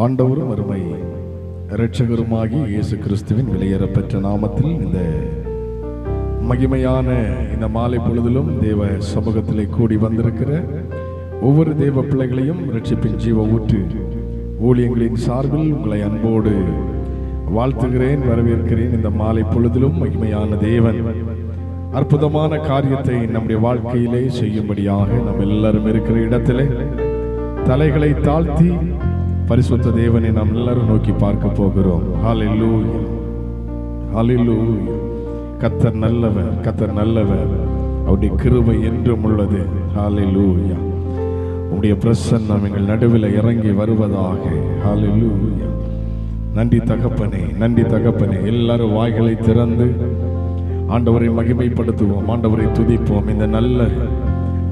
ஆண்டவரும் அருமை இரட்சகருமாகி இயேசு கிறிஸ்துவின் விலையேறப்பெற்ற நாமத்தில் இந்த மகிமையான இந்த மாலை பொழுதிலும் தேவ சமூகத்திலே கூடி வந்திருக்கிற ஒவ்வொரு தேவ பிள்ளைகளையும் இரட்சிப்பின் ஜீவ ஊற்று ஊழியங்களின் சார்பில் உங்களை அன்போடு வாழ்த்துகிறேன், வரவேற்கிறேன். இந்த மாலை பொழுதிலும் மகிமையான தேவன் அற்புதமான காரியத்தை நம்முடைய வாழ்க்கையிலே செய்யும்படியாக நம்ம எல்லாரும் இருக்கிற இடத்திலே தலைகளை தாழ்த்தி பரிசுத்த தேவனை நாம் எல்லாரும் நோக்கி பார்க்க போகிறோம். ஹல்லேலூயா, ஹல்லேலூயா. கர்த்தர் நல்லவர், கர்த்தர் நல்லவர், அவருடைய கிருபை என்றும் உள்ளது. ஹல்லேலூயா. உம்முடைய பிரசன்னம் எங்கள் நடுவில் இறங்கி வருவதாக. ஹல்லேலூயா. நன்றி தகப்பனே, நன்றி தகப்பனே. எல்லாரும் வாய்களை திறந்து ஆண்டவரை மகிமைப்படுத்துவோம், ஆண்டவரை துதிப்போம். இந்த நல்ல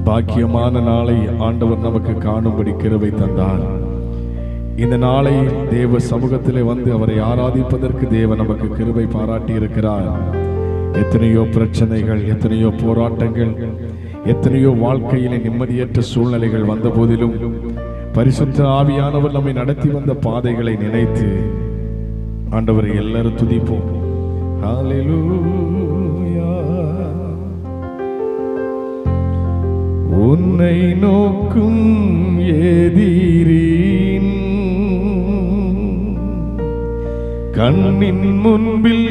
பாக்கியமான நாளை ஆண்டவர் நமக்கு காணும்படி கிருபை தந்தார். இந்த நாளை தேவ சமூகத்திலே வந்து அவரை ஆராதிப்பதற்கு தேவ நமக்கு கிருபை பாராட்டி இருக்கிறார். எத்தனையோ பிரச்சனைகள், எத்தனையோ போராட்டங்கள், எத்தனையோ வாழ்க்கையிலே நிம்மதியற்ற சூழ்நிலைகள் வந்த போதிலும் பரிசுத்த ஆவியானவர் நம்மை நடத்தி வந்த பாதைகளை நினைத்து ஆண்டவரை எல்லாரும் துதிப்போம். ஹல்லேலூயா. உன்னை நோக்கும் எதிரின் கண்ணின் முன்பில்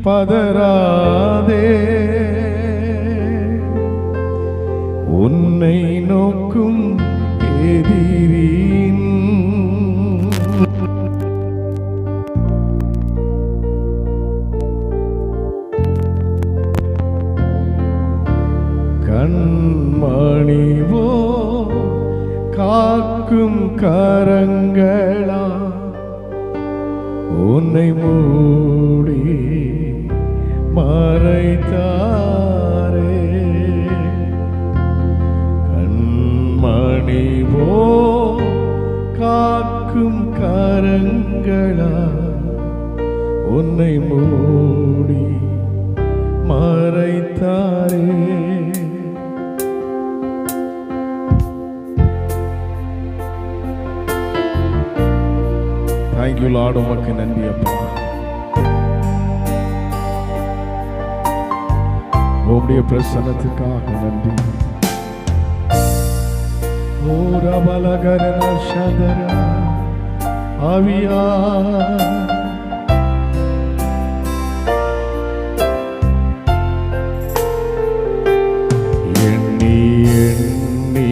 பதறாதே, உன்னை நோக்கும் எதிரின் கண்மணிவோ காக்கும் கரங்களா உன்னை மூடி மறைத்தாரே, கண்மணிவோ காக்கும் கரங்களா உன்னை மூடி மறைத்தாரே. Thank you Lord, உமக்கு நன்றி அப்பா. உம்முடைய பிரசன்னத்துக்காக நன்றி. ஓரபலகரன சதரா ஆவியா எண்ணி எண்ணி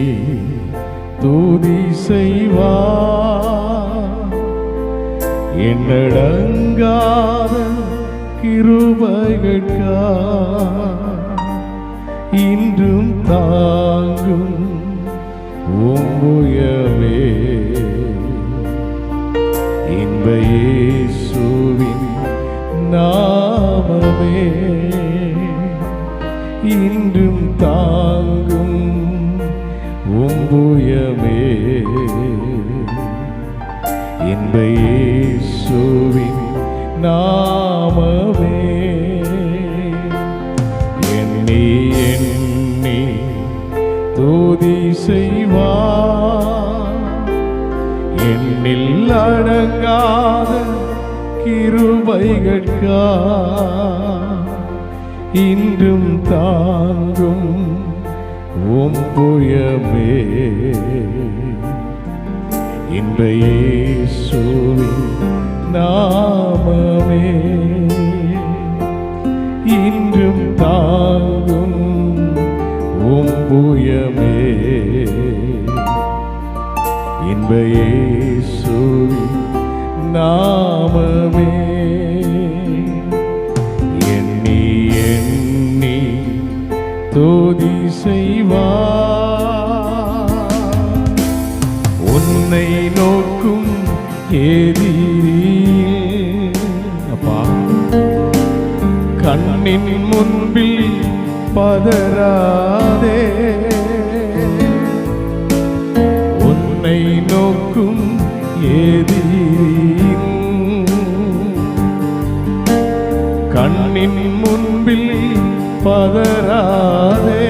துதி செய்வா, எண்ணடங்காத கிருபைகட்கா இன்றும் தாங்கும் உம்புயமே, இன்ப இயேசுவின் நாமமே இன்றும் தாங்கும் உம்புயமே, இன்ப இயேசுவின் நாமமே. எண்ணி எண்ணி துதி செய்வா, எண்ணில் அடங்காத கிருபைகட்கா இன்றும் தாங்கும் உம்புயமே, இன்ப இயேசுவின் நாமமே இன்றும் தாங்கும் உம்புயமே, இன்ப இயேசுவின் நாமமே. எண்ணி எண்ணி துதி செய்வா, உன்னை நோக்கும் எதிரியே அப்பா கண்ணின் முன்பில் பதறாதே, உன்னை நோக்கும் எதிரின் கண்ணின் முன்பில் பதறாதே,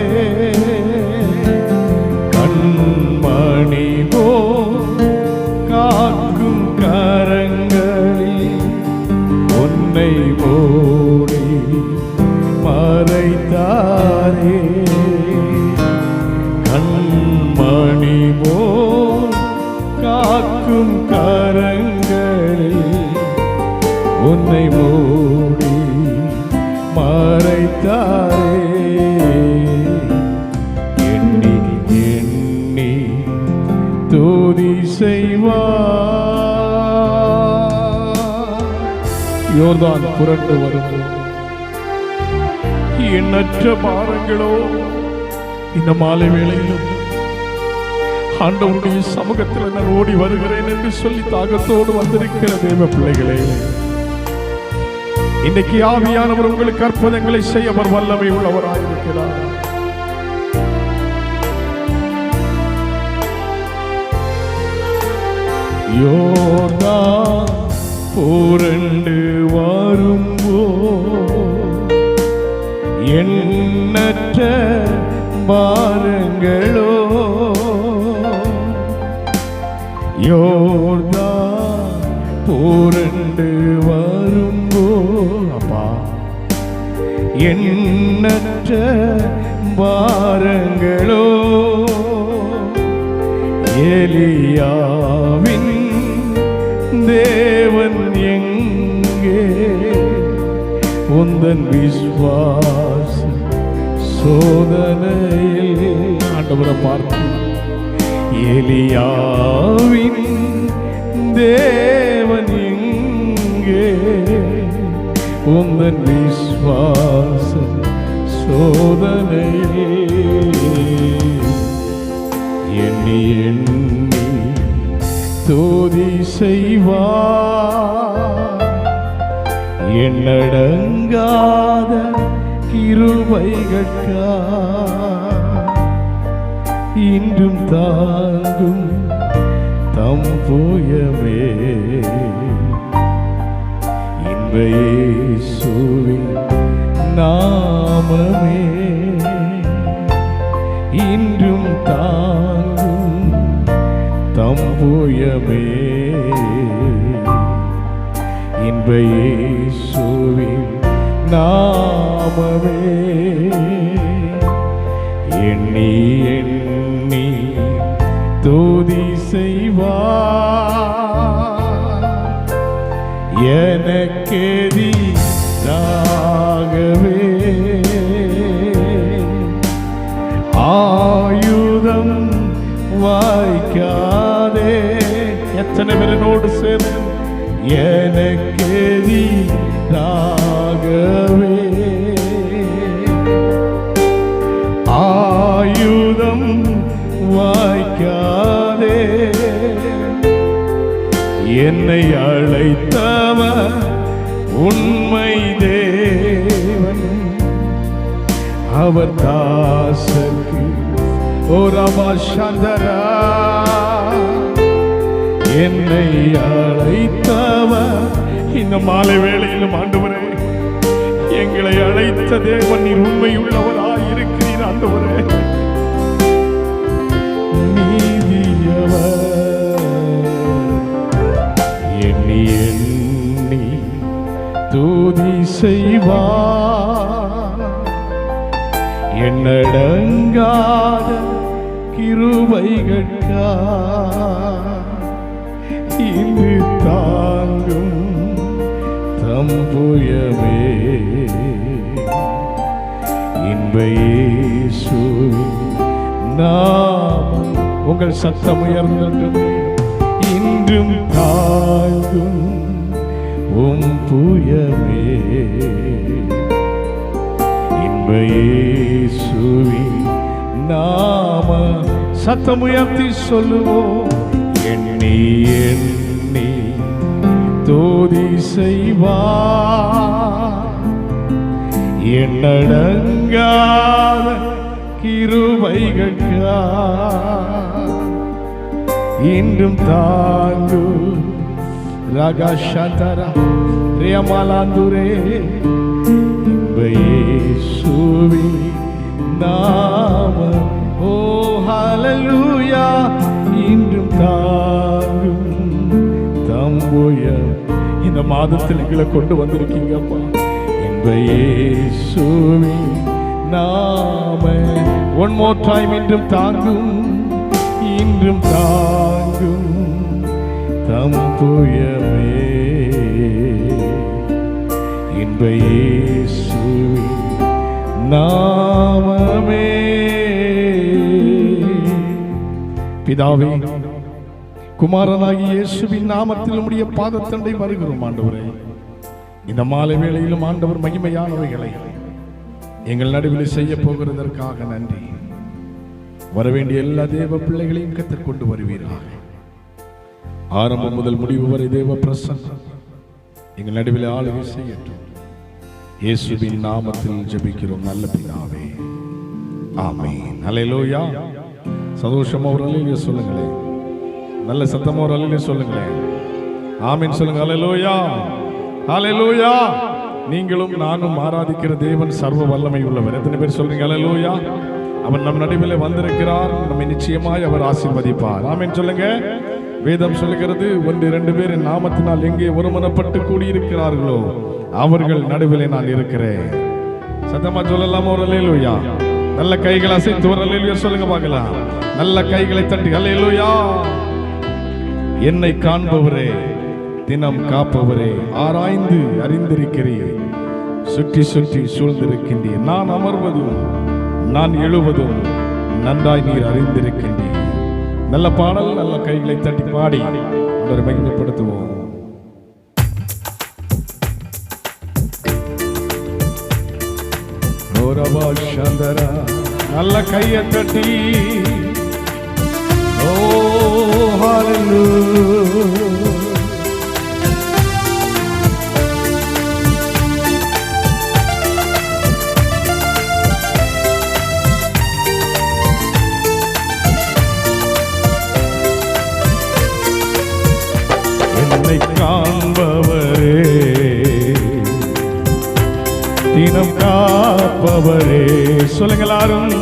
கண்மணி போ காக்கும் உன்னை மூடி மறைத்தாரே. எண்ணி எண்ணி துதி செய்வார். யோர்தான் புரண்டு வரும் எண்ணற்ற பாரங்களோ இந்த மாலை வேளையிலும் ஆண்டவருடைய சமூகத்தில் நான் ஓடி வருகிறேன் என்று சொல்லி தாகத்தோடு வந்திருக்கிற தேவ பிள்ளைகளே, இன்னைக்கு ஆவியானவர் உங்களுக்கு அற்புதங்களை செய்ய அவர் வல்லமை உள்ளவராயிருக்கிறார். யோர்தான் புரண்டு வரும்போ எண்ணற்ற பாரங்களோ, யோர்தான் புரண்டு வரும்போ அப்பா எண்ணற்ற பாரங்களோ, எலியாவின் தேவன் எங்கே, உந்தன் விசுவாச சோதனையில் ஆண்டவரை பார்த்து, எலியாவின் தேவன் எங்கே, உந்தன் விசுவாச சோதனையில் எண்ணி எண்ணி துதி செய்வார். எண்ணடங்காத கிருபைகளுக்காய் இன்றும் தாங்கும் தம் புயமே, இன்ப இயேசுவின் நாமமே, இன்றும் தாங்கும் தம் புயமே, இன்ப இயேசுவின் நாமமே. எண்ணி எண்ணி துதி செய்வார். எனக்கெதிராகவே ஆயுதம் வாய்க்காதே. எத்தனை பேரோடு சேர்ந்து எனக்கெதிராகவே ஆயுதம் வாய்க்காதே. என்னை அழைத்தவர் உண்மை தேவன், அவர் தாசருக்கு ஓரமாசந்தரா. என்னை அழைத்தவர் இந்த மாலை வேளையிலும் ஆண்டவரே, எங்களை அழைத்த தேவன் நீர் உண்மையுள்ளவராய் இருக்கிறீர் ஆண்டவரே. நீதியவர் எண்ணி எண்ணி துதி செய்வார். எண்ணடங்காத கிருபைகளுக்காய் இன்று தாங்கும் தம் புயமே, இன்ப இயேசுவின் நாமம். உங்கள் சத்தம் உயர்ந்தது. இன்றும் தாங்கும் உம் புயமே, இன்ப இயேசுவின் நாம. சத்தம் உயர்த்தி சொல்லுவோம். எண்ணி எண்ணி துதி செய்வார். எண்ணடங்காத கிருபைகளுக்காய் இன்றும் தாங்கும் ரகஷதரா ரியமாலாந்துரே, இன்ப இயேசுவின் நாமம். ஓ ஹல்லேலூயா. இன்றும் தாங்கும் தம்புயம். இந்த மாதத்தில் எங்களை கொண்டு வந்திருக்கீங்கப்பா. இன்ப இயேசுவின் நாமம். One more time. இன்றும் தாங்கும், இன்றும் தாங்கும் தம்புயமே. இன்ப இயேசு நாமமே. பிதாவே, குமாரனாகிய இயேசுவின் நாமத்தில் உம்முடைய பாதத்தண்டை வருகிறோம் ஆண்டவரே. இந்த மாலை வேளையிலும் ஆண்டவர் மகிமையானவைகளை எங்கள் நடுவில் செய்ய போகிறதற்காக நன்றி. வரவேண்டிய எல்லா தேவ பிள்ளைகளையும் கற்றுக் கொண்டு வருவீராக. ஆரம்பம் முதல் முடிவு வரை தேவ பிரசன்னம் எங்கள் நடுவில் ஆளுகை செய்யட்டும். இயேசுவின் நாமத்தில் ஜெபிக்கிறோம் நல்ல பிதாவே, ஆமென். அல்லேலூயா. சந்தோஷமா ஒரு அல்லேலூயா சொல்லுங்களேன். நல்ல சத்தமா ஒரு அல்லேலூயா சொல்லுங்களேன். ஆமென் சொல்லுங்க. அல்லேலூயா, அல்லேலூயா. நீங்களும் நானும் ஆராதிக்கிற தேவன் சர்வ வல்லமை உள்ளவர். எத்தனை பேர் சொல்றீங்க அல்லேலூயா? அவர் நம் நடுவில் வந்திருக்கிறார். நம்மை நிச்சயமாய் அவர் ஆசீர்வதிப்பார். ஆமென் சொல்லுங்க. வேதம் சொல்லுகிறது, 1-2 பேர் என் நாமத்தினால் எங்கே ஒருமனப்பட்டு கூடியிருக்கிறார்களோ அவர்கள் நடுவில் நான் இருக்கிறேன். சத்தமா சொல்லலாமா ஒரு அல்லேலூயா? நல்ல கைகளை அசைத்து ஒரு அல்லேலூயா சொல்லுங்க பார்க்கலாம். நல்ல கைகளை தட்டி அல்லேலூயா. என்னை காண்பவரே, தினம் காப்பவரே, ஆராய்ந்து அறிந்திருக்கிறீர், சுற்றி சுற்றி சூழ்ந்திருக்கின்றீர். நான் அமர்வதும் நான் எழுவதும் நன்றாய் நீர் அறிந்திருக்கின்றீர். நல்ல பாடல், நல்ல கைகளை தட்டி பாடி அவரை மகிமைப்படுத்துவோம். நல்ல கையை தட்டி ஓ ஹல்லேலூயா. என்னை காண்பவரே, தினம் காப்பவரே, சொல்லுங்க எல்லாரும்.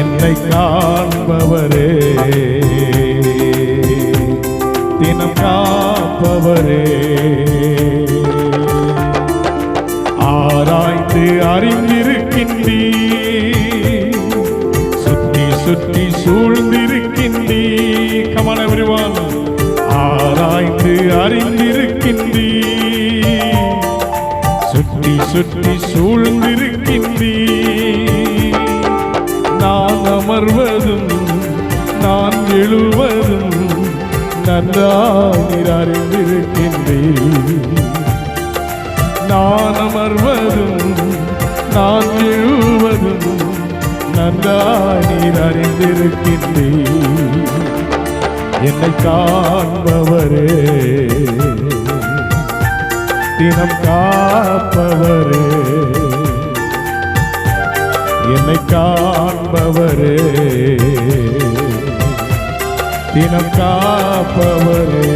என்னை காண்பவரே, தினம் காப்பவரே, ஆராய்ந்து அறிந்திருக்கின்றீர், சுற்றி சுற்றி சூழ்ந்திருக்கின்றீர். Come on everyone. ஆராய்ந்து அறிந்திருக்கின்றீர், சுற்றி சுற்றி சூழ்ந்திருக்கின்றீர். நான் அமர்வதும் நான் எழுவதும் நன்றாய் அறிந்திருக்கின்றீர். நான் அமர்வதும் நான் எழுவதும் நன்றாய் அறிந்திருக்கின்றீர். என்னை காண்பவரே, தினம் காப்பவரே, என்னை காண்பவரே, தினம் காப்பவரே.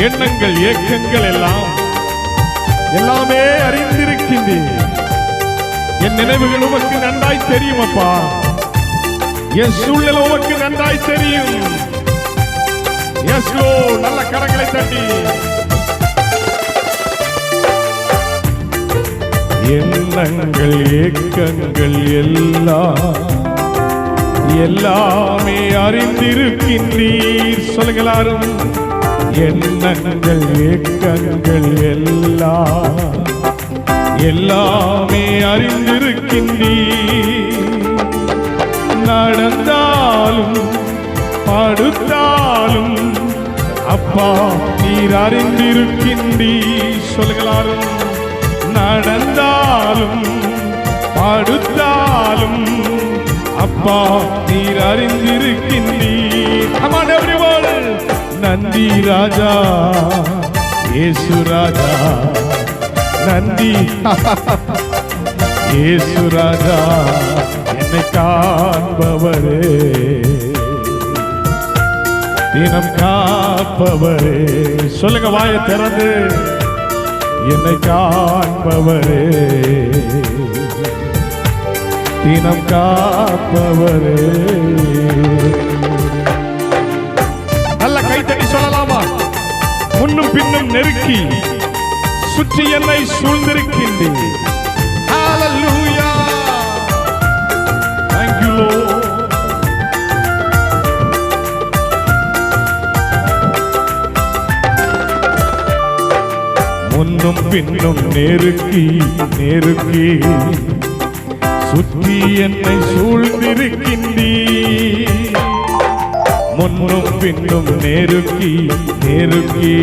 எண்ணங்கள் ஏக்கங்கள் எல்லாமே அறிந்திருக்கின்றேன். என் நினைவுகள் உமக்கு நன்றாய் தெரியும் அப்பா. என் சூழ்நிலை உமக்கு நன்றாய் தெரியும். Yes Lord. நல்ல கரங்களை தட்டி எண்ணங்கள் ஏக்கங்கள் எல்லாமே அறிந்திருக்கின்றீர். சொல்லுங்க எல்லாரும். எண்ணங்கள் ஏக்கங்கள் எல்லாமே அறிந்திருக்கின்றீர். நடந்தாலும் படுத்தாலும் அப்பா நீர் அறிந்திருக்கின்றீர். சொல்லுங்களாரும். நடந்தாலும் படுத்தாலும் அப்பா நீர் அறிந்திருக்கின்றீர். Come on everyone. நந்தி ராஜா, இயேசு ராஜா, நந்தி இயேசு ராஜா, என்னை காண்பவரே, தினம் காப்பவரே. சொல்லுங்க வாயை திறந்து. என்னை காண்பவரே, தினம் காப்பவரே. நல்ல கைத்தடி சொல்லலாமா? முன்னும் பின்னும் நெருக்கி சுற்றி என்னை சூழ்ந்திருக்கின்றீர். ஹல்லேலூயா. Thank you Lord. முன்னும் பின்னும் நெருக்கி நெருக்கி சுற்றி என்னை சூழ்ந்திருக்கின்றீ. முன்னும் பின்னும் நெருக்கி நெருக்கி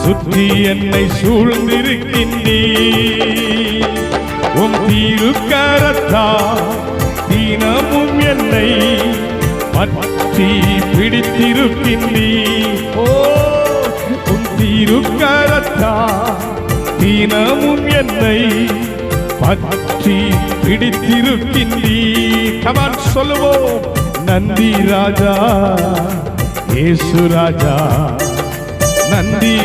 சுற்றி என்னை சூழ்ந்திருக்கின்றீ. உம் திருக்கரத்தால் தினமும் என்னை பற்றி பிடித்திருக்கின்றீ. ஓ, உம் திருக்கரத்தால் தினமும் என்னை பற்றி பிடித்திருக்கின்றீ. கமான் சொல்லுவோம். நந்தி ராஜா இயேசு ராஜா, நந்தி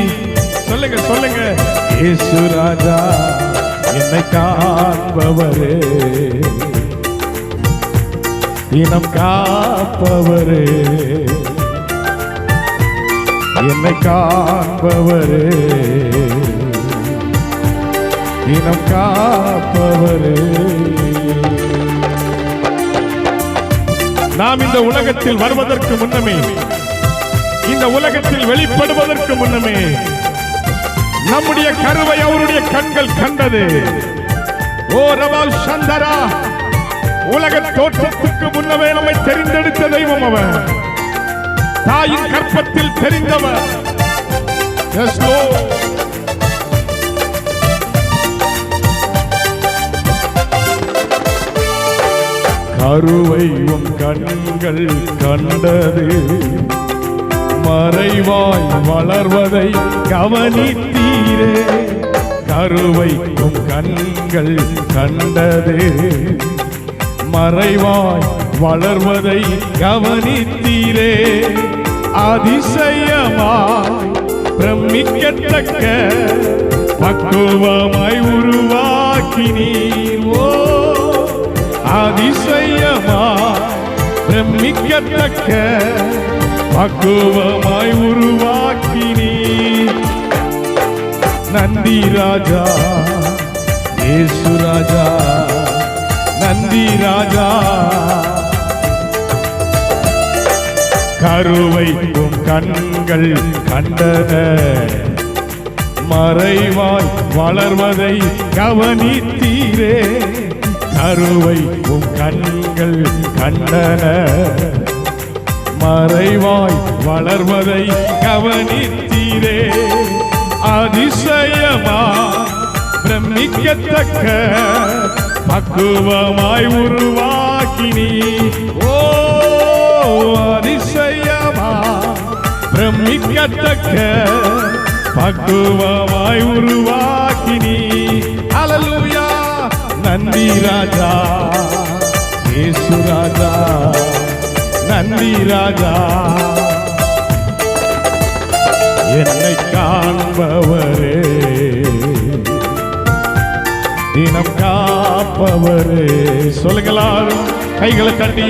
சொல்லுங்க சொல்லுங்க. இயேசு ராஜா என்னை காப்பவரே, இனம் காப்பவரே, என்னை காப்பவரே, இனம் காப்பவரே. நாம் இந்த உலகத்தில் வருவதற்கு முன்னமே, இந்த உலகத்தில் வெளிப்படுவதற்கு முன்னமே நம்முடைய கருவை அவருடைய கண்கள் கண்டது. ஓ ரபால் சந்தரா, உலக தோற்றத்துக்கு முன்னமே நம்மை தெரிந்தெடுத்த தெய்வம் அவர். தாயின் கற்பத்தில் தெரிந்தவர். கருவையும் கண்கள் கண்டது, மறைவாய் வளர்வதை கவனித்தீரே. கருவையும் கண்கள் கண்டது, மறைவாய் வளர்வதை கவனித்தீரே. அதிசயமாய் பிரமிக்கத்தக்க பக்குவமாய் உருவாக்கினீர். ஓ, அதிசயமாய் பிரமிக்கத்தக்க பக்குவமாய் உருவாக்கினீர். நந்தி ராஜா இயேசு ராஜா, நந்தி ராஜா. கருவைக்கும் கண்கள் கண்டன, மறைவாய் வளர்வதை கவனித்தீரே. கருவைக்கும் கண்கள் கண்டன, மறைவாய் வளர்வதை கவனித்தீரே. அதிசயமாய் பிரமிக்கத்தக்க பக்குவமாய் உருவாக்கினீ. ஓ, அதிசயமாய் பிரமிக்கத்தக்க பக்குவமாய் உருவாக்கினீ. அல்லேலூயா. நந்தி ராஜா இயேசு ராஜா, நந்தி ராஜா. என்னை காண்பவரே, தினம் காப்பவரே. சொல்லுங்களாரும் கைகளை தட்டி.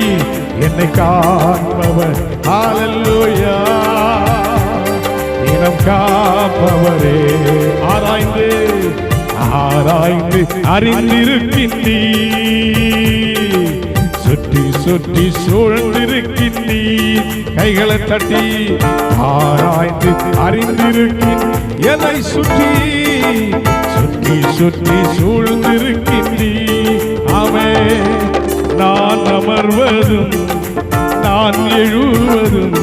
என்னை காண்பவர். அல்லேலூயா. தினம் காப்பவரே. ஆராய்ந்து ஆராய்ந்து அறிந்திருக்கின்றீ. சுற்றி சுற்றி சூழ்ந்திருக்கின்றீ. கைகளை தட்டி. ஆராய்ந்து அறிந்திருக்கின்ற என்னை சுற்றி சுற்றி சுற்றி சூழ்ந்திருக்கின்றீ. ஆமே. நான் அமர்வதும் நான் எழுவதும்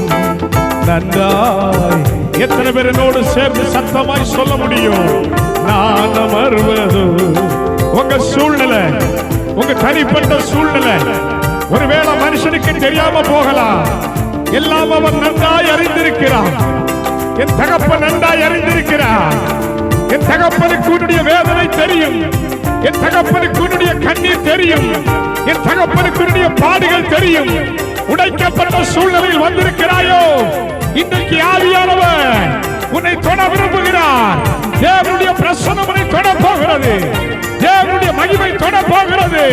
நன்றாய். எத்தனை பேர் என்னோடு சேர்ந்து சத்தமாய் சொல்ல முடியும்? நான் அமர்வதும். உங்க சூழ்நிலை, உங்க தனிப்பட்ட சூழ்நிலை ஒருவேளை மனுஷனுக்கு தெரியாம போகலாம். எல்லாம் அவன் நன்றாய் அறிந்திருக்கிறான். என் தகப்பன் நன்றாய் அறிந்திருக்கிறான். என் தகப்பனுக்கு உன்னுடைய வேதனை தெரியும். என் தகப்பனுக்கு உன்னுடைய கண்ணீர் தெரியும். என் தகப்பனுக்கு உன்னுடைய பாடுகள் தெரியும். உடைக்கப்பட்ட சூழ்நிலையில் வந்திருக்கிறாயோ, இன்றைக்கு ஆவியானவர் உன்னை தொட விரும்புகிறார். தேவனுடைய பிரசன்னம் உன்னை தொட போகிறது. தேவனுடைய மகிமை தொட போகிறது.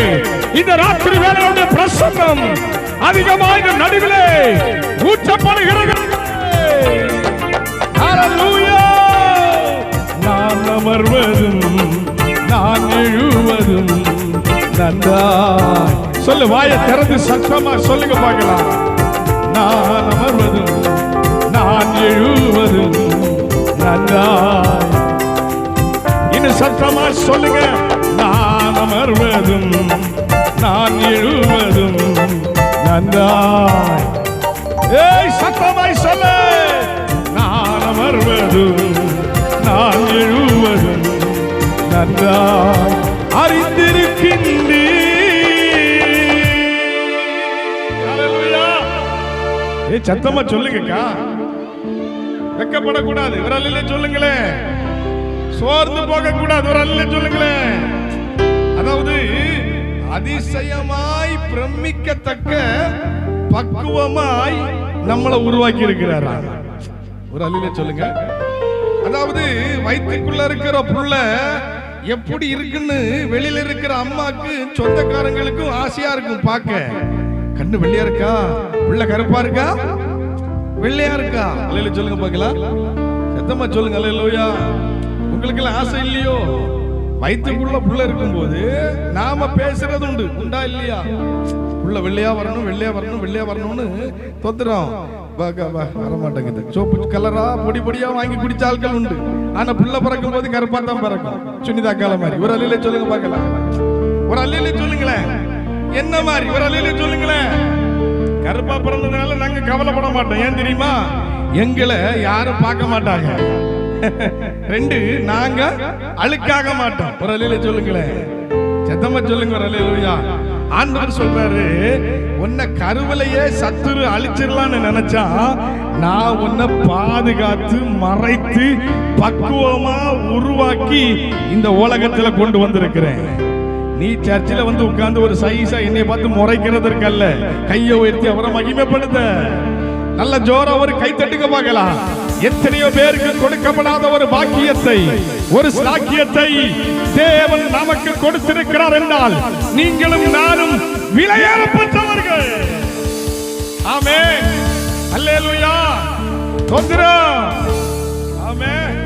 இந்த ராத்திரி வேளையுடைய பிரசன்னம் அதிகமாக நடுவிலே ஊற்றப்படுகிறது. ஹல்லேலூயா. நான் அமர்வதும் நான் எழுவதும் நன்றாய். சொல்லு, வாயை திறந்து சத்தமா சொல்லுங்க பார்க்கலாம். நான் அமர்வதும் நான் எழுவதும் நன்றாய் சொல்லுங்க. நான் அமர்வதும் நான் எழுவதும் நன்றாய். ஏய் சத்தமாய் சொல்லு. நான் அமர்வதும் நான் எழுவதும் நன்றாய் அறிந்திருக்கின்றே. சத்தமா சொல்லுங்கக்கா, வெக்கப்படக்கூடாது. ஒரு அல்ல சொல்லுங்களேன். சோர்ந்து போக கூடாது. ஒரு அல்ல சொல்லுங்களேன். அதாவது அதிசயமாய் பிரமிக்கத்தக்க பக்குவமாய் நம்மளை உருவாக்கி இருக்கிறாரா? ஒரு அல்ல சொல்லுங்க. அதாவது வயிற்றுக்குள்ள இருக்கிற புள்ள எப்படி இருக்குன்னு வெளியில இருக்கிற அம்மாக்கு சொந்தக்காரங்களுக்கும் ஆசையா இருக்கும் பார்க்க. கண்ணு வெள்ளையா இருக்கா, புள்ள கருப்பா இருக்கா, வெள்ளையா இருக்கா? அல்லேலூயா சொல்லுங்க பார்க்கலாம். சத்தமா சொல்லுங்க அல்லேலூயா. உங்களுக்கு எல்லாம் ஆசை இல்லையோ? வயிற்றுக்குள்ள புள்ள இருக்கும்போது நாம பேசுறது உண்டு, உண்டா இல்லையா? புள்ள வெள்ளையா வரணும், வெள்ளையா வரணும், வெள்ளையா வரணும்னு தொத்துறோம். வர மாட்டேங்குது. சோப்பு கலரா பொடி பொடியா வாங்கி குடிச்ச ஆட்கள் உண்டு. ஆனா புள்ள பிறக்கும் போது கருப்பா தான் பிறக்கும், சுனிதா கால மாதிரி. ஒரு அல்லேலூயா சொல்லுங்க பார்க்கலாம். ஒரு அல்லேலூயா சொல்லுங்களேன். என்ன மாதிரி? ஒரு அல்லேலூயா சொல்லுங்களேன். கருப்பா பிறந்ததுனால நாங்க கவலைப்பட மாட்டோம். ஏன் தெரியுமா? எங்களை யாரும் பார்க்க மாட்டாங்க. ரெண்டு, நாங்க அழுக்காக மாட்டோம். ஒரு அல்லேலூயா சொல்லுங்களேன். சத்தமா சொல்லுங்க. ஒரு அல்லேலூயா. ஆண்டவர் சொல்றாரு, உன்னை கருவிலேயே சத்துரு அழிச்சிடலான்னு நினைச்சா நான் உன்னை பாதுகாத்து மறைத்து பக்குவமா உருவாக்கி இந்த உலகத்துல கொண்டு வந்திருக்கிறேன். நீ சர்ச்சில் வந்து உட்கார்ந்து ஒரு சைஸா என்னை பார்த்து முறைக்கிறதற்கு அல்ல, கையை உயர்த்தி அவரை மகிமைப்படுத்த. நல்ல ஜோரா ஒரு கை தட்டுங்க பார்க்கலாம். எத்தனையோ பேருக்கு கொடுக்கப்படாத ஒரு பாக்கியத்தை, ஒரு சாக்கியத்தை தேவன் நமக்கு கொடுத்திருக்கிறார் என்றால் நீங்களும் நானும் விலையேறப்பட்டவர்கள். ஆமென். அல்லேலூயா. ஸ்தோத்திரம். ஆமென்.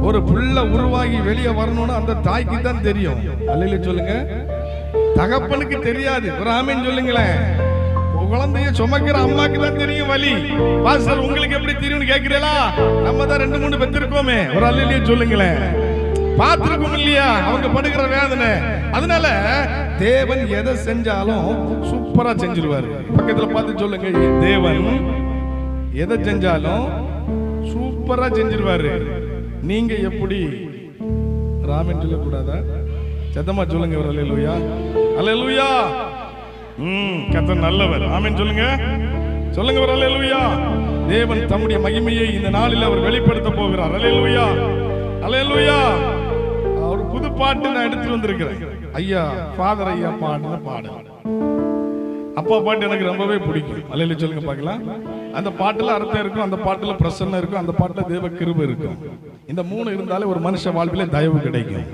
ஒரு புள்ள உருவாகி வெளியே வரணும்னு அந்த தாய்க்கு தான் தெரியும். அல்லேலூயா சொல்லுங்க. தகப்பனுக்கு தெரியாது. ஒரு ஆமென் சொல்லுங்களேன். குழந்தைய சுமக்கிற அம்மாக்கு தான் தெரியும் வலி. பாஸ்டர் உங்களுக்கு எப்படி தெரியும்னு கேக்குறீங்களா? நம்ம தான் 2-3 பெற்றிருக்கோமே. ஒரு அல்லேலூயா சொல்லுங்களேன். பார்த்திருக்கோம் இல்லையா அவங்க படுகிற வேதனை? அதனால தேவன் எதை செஞ்சாலும் சூப்பரா செஞ்சிருவாரு. பக்கத்துல பார்த்து சொல்லுங்க, தேவன் எதை செஞ்சாலும் சூப்பரா செஞ்சிருவாரு. நீங்க எப்படி? ராமன் சொல்லக்கூடாதா? சத்தமா சொல்லுங்க. ஒரு அல்லேலூயா. அல்லேலூயா. கர்த்தர் நல்லவர். ஆமென் சொல்லுங்க. சொல்லுங்க. ஒரு அல்லேலூயா. தேவன் தம்முடைய மகிமையை இந்த நாளில் அவர் வெளிப்படுத்த போகிறார். அல்லேலூயா. அல்லேலூயா. ஒரு புது பாட்டு நான் எடுத்து வந்திருக்கிறேன். ஐயா ஃபாதர் ஐயா பாடுன பாடல். அப்பா பாட்டு எனக்கு ரொம்பவே பிடிக்கும். அல்லேலூயா சொல்லுங்க பார்க்கலாம். அந்த பாட்டுல அர்த்தம் இருக்கும், அந்த பாட்டுல பிரசன்னம் இருக்கும், அந்த பாட்டுல தேவ கிருபை இருக்கும். இந்த 3 இருந்தாலே ஒரு மனுஷ வாழ்விலே தயவு கிடைக்கும்.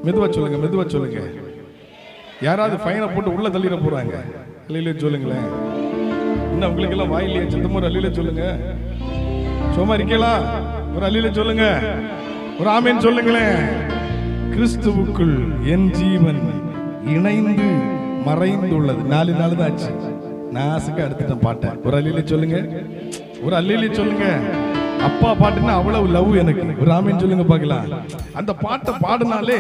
மெதுவா சொல்லுங்க, மெதுவா சொல்லுங்க. யாராவது ஃபைனை போட்டு உள்ள தள்ளிட போறாங்க. அல்லேலூயா சொல்லுங்களேன். இன்னும் உங்களுக்கு எல்லாம் வாயிலையே சத்தமா ஒரு அல்லேலூயா சொல்லுங்க. சும்மா இருக்கீங்களா? ஒரு அல்லேலூயா சொல்லுங்க. ஒரு ஆமென் சொல்லுங்களேன். கிறிஸ்துவுக்குள் என் ஜீவன் இணைந்து மறைந்துள்ளது. 4 நாள் தான் ஆச்சு. நாசுக்கு எடுத்துட்டேன் பாட்டை. ஒரு அல்லேலூயா சொல்லுங்க. ஒரு அல்லேலூயா சொல்லுங்க. அப்பா பாட்டுன்னா அவ்வளவு லவ் எனக்கு. ஒரு ஆமென் சொல்லுங்க பார்க்கலாம். அந்த பாட்டை பாடினாலே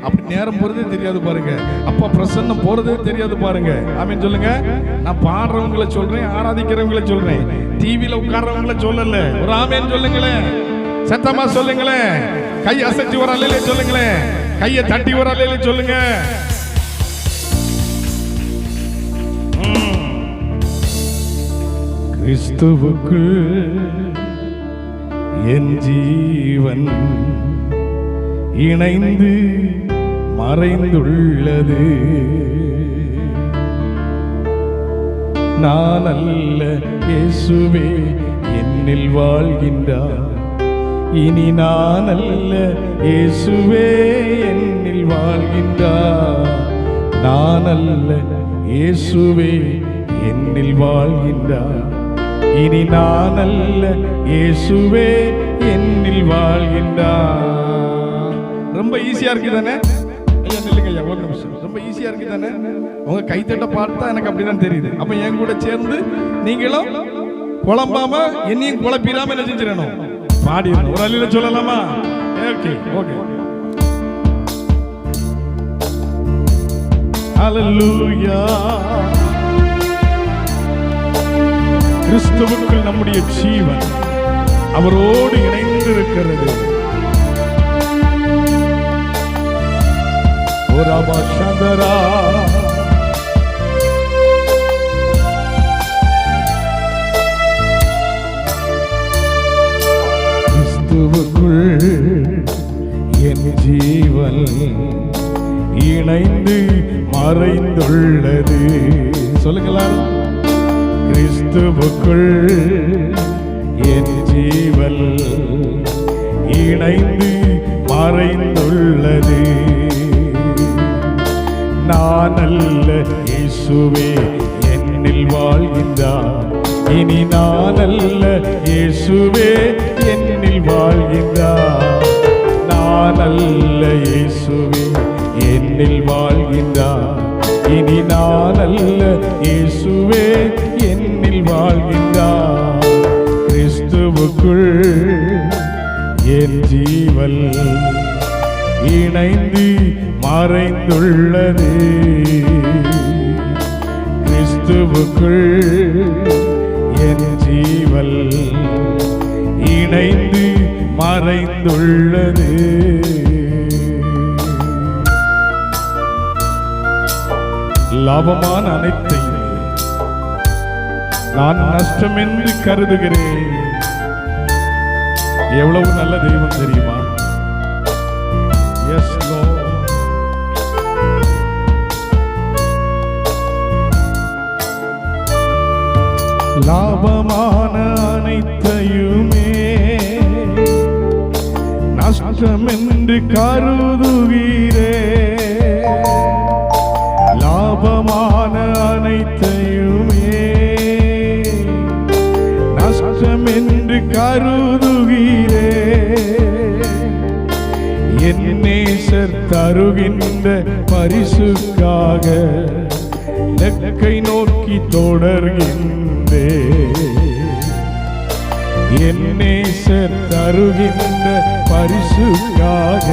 அப்படி நேரம் போறதே தெரியாது பாருங்க. அப்பா பிரசன்னம் போறதே தெரியாது பாருங்க. ஆமென் சொல்லுங்க. நான் பாடுறவங்களை சொல்றேன், ஆராதிக்கிறவங்களை சொல்றேன், டிவில உட்கார்றவங்களை சொல்லல. ஒரு ஆமென் சொல்லுங்களேன். சத்தமா சொல்லுங்களேன். கை அசைச்சு ஒரு அல்லேலூயா சொல்லுங்களேன். கையை தட்டி ஒரு அல்லேலூயா சொல்லுங்க. கிறிஸ்துவுக்குள் என் ஜீவன் இணைந்து மறைந்துள்ளது. நான் அல்ல இயேசுவே என்னில் வாழ்கின்றார். இனி நான் அல்ல இயேசுவே என்னில் வாழ்கின்றார். நான் அல்ல இயேசுவே என்னில் வாழ்கின்றார். இனி நான் அல்ல இயேசுவே என்னில் வாழ்கின்றார். ரொம்ப ஈஸியா இருக்கு தானே? ஐயா நில்லுங்க ஐயா, ஒரு நிமிஷம். ரொம்ப ஈஸியா இருக்கு தானே? உங்க கைத்தட்ட பார்த்தா எனக்கு அப்படிதான் தெரியுது. அப்ப என் கூட சேர்ந்து நீங்களும் குழம்பாம என்னையும் குழப்பிடாம என்ன செஞ்சிடணும்? பாடிடணும். ஒரு அல்லேலூயா சொல்லலாமா? Okay okay. ஹல்லேலூயா. கிறிஸ்துவுக்குள் நம்முடைய ஜீவன் அவரோடு இணைந்து இருக்கிறது. கிறிஸ்துவுக்குள் என் ஜீவன் இணைந்து மறைந்துள்ளது. சொல்லுங்களா? கிறிஸ்துவுக்குள் என் ஜீவன் இணைந்து மறைந்துள்ளது. நான் அல்ல இயேசுவே என்னில் வாழ்கின்றார். இனி நான் அல்ல இயேசுவே என்னில் வாழ்கின்றார். நான் அல்ல இயேசுவே என்னில் வாழ்கின்றார். இனி நான் அல்ல இயேசுவே என்னில் வாழ்கின்றார். கிறிஸ்துவுக்குள் என் ஜீவன் இணைந்து மறைந்துள்ளது. கிறிஸ்துவுக்குள் என் ஜீவன் இணைந்து மறைந்துள்ளது. லாபமான அனைத்தையும் நான் நஷ்டம் என்று கருதுகிறேன். எவ்வளவு நல்ல தெய்வம் தெரியுமா? S Lord. லாபமான அனைத்தையுமே நஷ்டம் என்று கருதுகிறே. லாபமான அனைத்தையுமே நஷ்டம் என்று கருதுகிறே. என் நேசர் தருகின்ற பரிசுக்காக லக்கை நோக்கி தொடர்கின்றே. என் நேசர் தருகின்ற பரிசுக்காக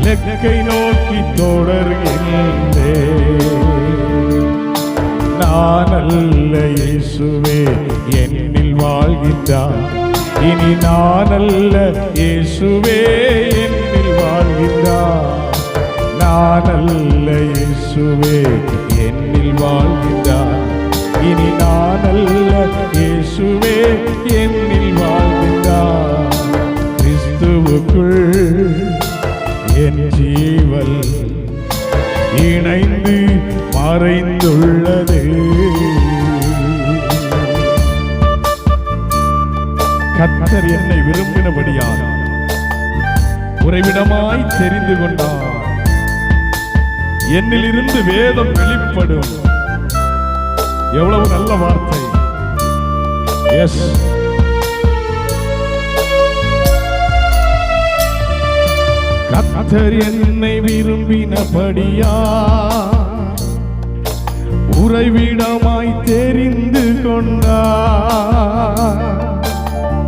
லக்கை நோக்கி தொடர்கின்றே. நான் அல்ல இயேசுவே என்னில் வாழ்கின்றார். இனி நான் அல்ல இயேசுவே என்னில் வாழ்கின்றார். நான் அல்ல இயேசுவே என்னில் வாழ்கின்றார். இனி நான் அல்ல இயேசுவே என்னில் வாழ்கின்றார். கிறிஸ்துவுக்குள் என் ஜீவன் இணைந்து மறைந்துள்ளது. கர்த்தர் என்னை விரும்பினபடியால் உறைவிடமாய் தெரிந்து கொண்டார். என்னிலிருந்து வேதம் வெளிப்படும். எவ்வளவு நல்ல வார்த்தை. எஸ். கர்த்தர் என்னை விரும்பினபடியா உறைவிடமாய் தெரிந்து கொண்டார்.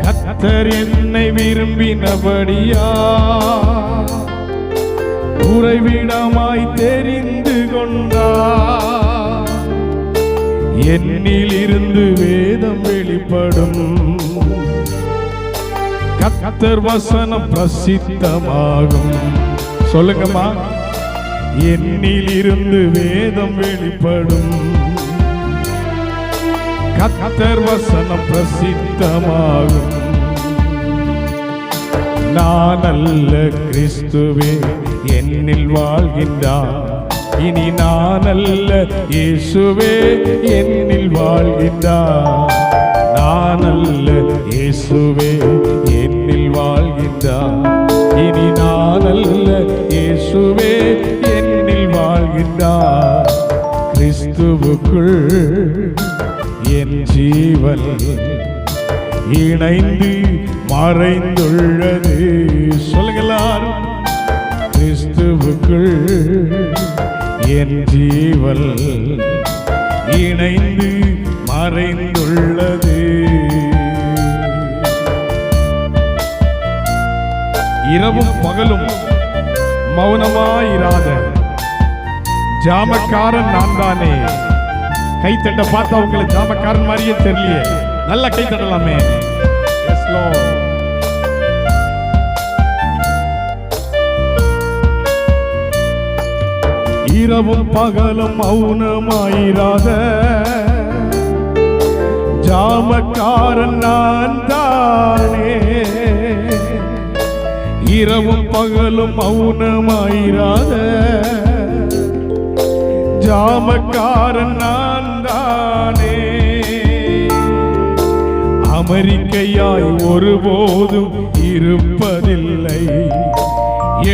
கர்த்தர் என்னை விரும்பினபடியா உறைவிடமாய் தெரிந்து கொண்டார். என்னில் இருந்து வேதம் வெளிப்படும். கர்த்தர் வசனம் பிரசித்தமாகும். சொல்லுங்கம்மா. என்னில் இருந்து வேதம் வெளிப்படும். கர்த்தர் வசனம் பிரசித்தமாகும். நான் அல்ல கிறிஸ்துவே என்னில் வாழ்கின்றார். இனி நான் அல்ல இயேசுவே என்னில் வாழ்கின்றார். நான் அல்ல இயேசுவே என்னில் வாழ்கின்றார். இனி நான் அல்ல இயேசுவே என்னில் வாழ்கின்றார். கிறிஸ்துவுக்குள் என் ஜீவன் இணைந்து மறைந்துள்ளது. சொல்லுங்கள். கிறிஸ்துவுக்குள் என் ஜீவன் இணைந்து மறைந்துள்ளது. இரவும் பகலும் மௌனமாயிராத ஜாமக்காரன் நான் தானே. கைத்தட்ட பார்த்தா உங்களை ஜாமக்காரன் மாதிரியே தெரியலையே. நல்ல கைத்தட்டலாமே. S Lord. இரவும் பகலும் மௌனமாயிராத ஜாமக்காரன் நான் தானே. இரவும் பகலும் மௌனமாயிராத ஜாமக்காரன் நான் தானே. அமெரிக்கையாய் ஒருபோதும் இருப்பதில்லை,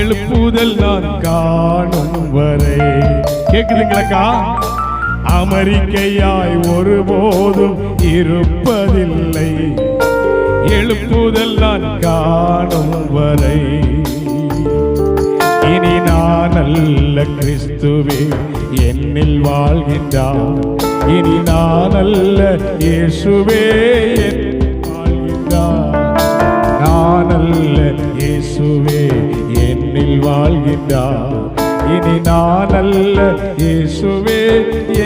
எழுப்புதல் நான் காணும் வரை. கேக்குதுங்களா? அமெரிக்கையாய் ஒருபோதும் இருப்பதில்லை, எழுப்புதல் நான் காணும் வரை. இனி நான் அல்ல கிறிஸ்துவே என்னில் வாழ்கின்றார். இனி நான் அல்ல இயேசுவே வாழ்கின்றார். நான் அல்ல இயேசுவே என்னில் வாழ்கின்றார். இனி நான் அல்ல இயேசுவே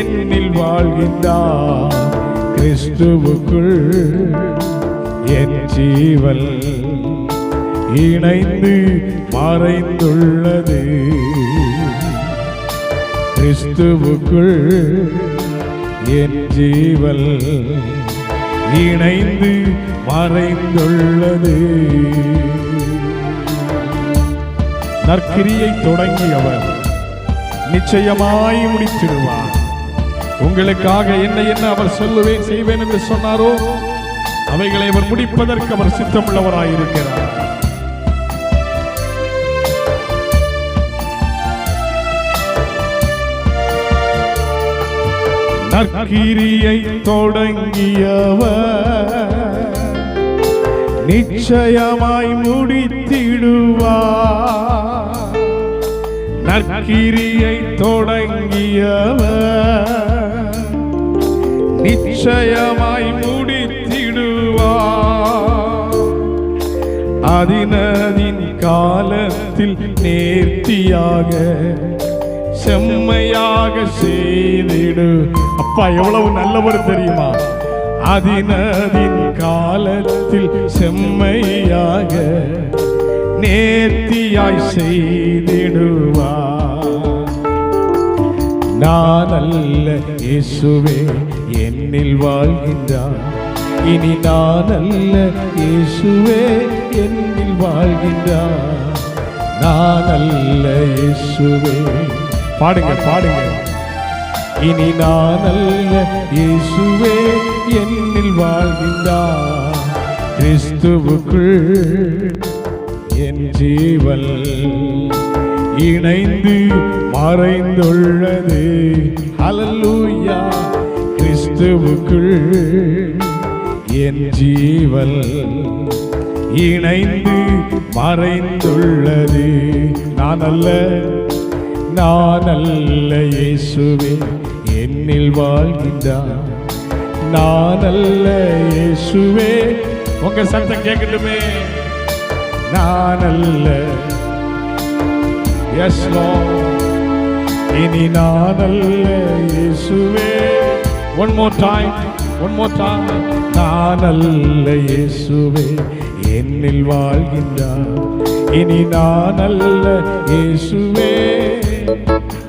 என்னில் வாழ்கின்றார். கிறிஸ்துவுக்குள் என் ஜீவன் இணைந்து மறைந்துள்ளது. கிறிஸ்துவுக்குள் என் ஜீவன் இணைந்து மறைந்துள்ளது. நற்கிரியை தொடங்கியவர் நிச்சயமாய் முடித்திடுவார். உங்களுக்காக என்ன அவர் சொல்லுவேன் செய்வேன் என்று சொன்னாரோ அவைகளை அவர் முடிப்பதற்கு அவர் சித்தமுள்ளவராயிருக்கிறார். நற்கிரியை தொடங்கியவர் நிச்சயமாய் முடித்திடுவார். நற்கிரியை தொடங்கியவர் நிச்சயமாய் முடித்திடுவார். அதினதின் காலத்தில் நேர்த்தியாக செம்மையாக செய்திடு. அப்பா எவ்வளவு நல்லவர் தெரியுமா? அதினதின் காலத்தில் செம்மையாக நேர்த்தியாய் செய்திடுவார். நான் அல்ல இயேசுவே என்னில் வாழ்கின்றார். இனி நான் அல்ல இயேசுவே என்னில் வாழ்கின்றார். நான் அல்ல இயேசுவே. பாடுங்க பாடுங்க. இனி நான் அல்ல இயேசுவே என்னில் வாழ்கின்றார். கிறிஸ்துவுக்குள் என் ஜீவன் இணைந்து மறைந்துள்ளது. ஹல்லேலூயா. கிறிஸ்துவுக்குள் என் ஜீவன் இணைந்து மறைந்துள்ளது. நான் அல்ல இயேசுவே என்னில் வாழ்கின்றார். நான் அல்ல இயேசுவே. உங்க சத்தம் கேட்கட்டுமே. நான் அல்ல. Yes Lord. இனி நான் அல்ல இயேசுவே. One more time. நான் அல்ல இயேசுவே என்னில் வாழ்கின்றார். இனி நான் அல்ல இயேசுவே.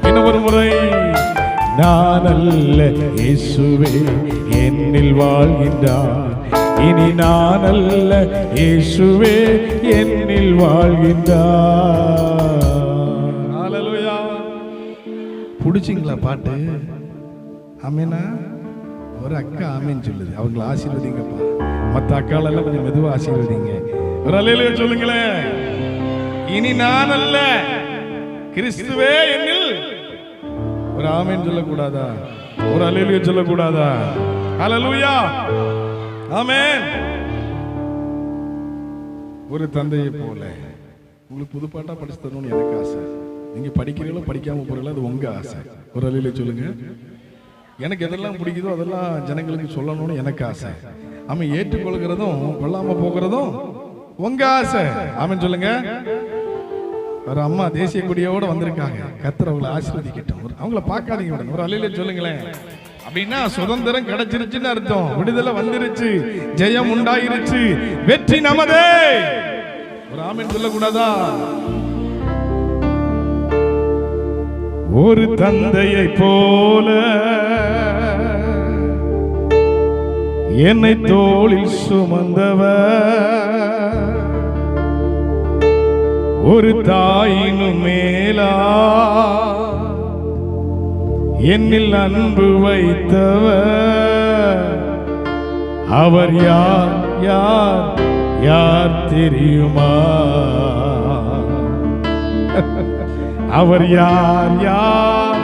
இன்னொரு முறை. நான் அல்ல இயேசுவே என்னில் வாழ்கின்றார். இனி நான் அல்ல இயேசுவே என்னில் வாழ்கின்றார். ஹல்லேலூயா. பிடிச்சிங்களா பாட்டு? ஆமேனா? ஒரு அக்கா ஆமேன்னு சொல்லுது. அவங்களை ஆசீர்வதிங்கப்பா. மற்ற அக்காலெல்லாம் கொஞ்சம் மெதுவா ஆசீர்வதிங்க. ஒரு அல்லேலூயா சொல்லுங்களேன். இனி நான் அல்ல கிறிஸ்துவே என்னில். ஒரு ஆமேன் சொல்லக்கூடாதா? ஒரு அல்லேலூயா சொல்லக்கூடாதா? ஹல்லேலூயா. ஆமென். ஒரு தந்தையை போல உங்களுக்கு புது பாட்டா படிச்சு தரணும்னு எனக்கு ஆசை. நீங்க படிக்கிறீங்களோ படிக்காம போறீங்களோ அது உங்க ஆசை. ஒரு அல்லேலூயா சொல்லுங்க. எனக்கு எதெல்லாம் பிடிக்குதோ அதெல்லாம் ஜனங்களுக்கு சொல்லணும்னு எனக்கு ஆசை. அவன் ஏற்றுக்கொள்கிறதும் கொள்ளாம போகிறதும் உங்க ஆசை. ஆமென் சொல்லுங்க. ஒரு அம்மா தேசிய கொடியோட வந்திருக்காங்க. கர்த்தர் அவங்களை ஆசீர்வதிக்கட்டும். அவங்கள பார்க்காதீங்க உடனே ஒரு அல்லேலூயா சொல்லுங்களேன். அப்படின்னா சுதந்திரம் கிடைச்சிருச்சுன்னு அர்த்தம். விடுதலை வந்துருச்சு, ஜெயம் உண்டாயிருச்சு, வெற்றி நமதே. ஒரு ஆமென் சொல்லக்கூடாதா? ஒரு தந்தையை போல என்னை தோளில் சுமந்தவர், ஒரு தாயினும் மேலா என்னில் அன்பு வைத்தவர், அவர் யார் யார் யார் தெரியுமா? அவர் யார் யார்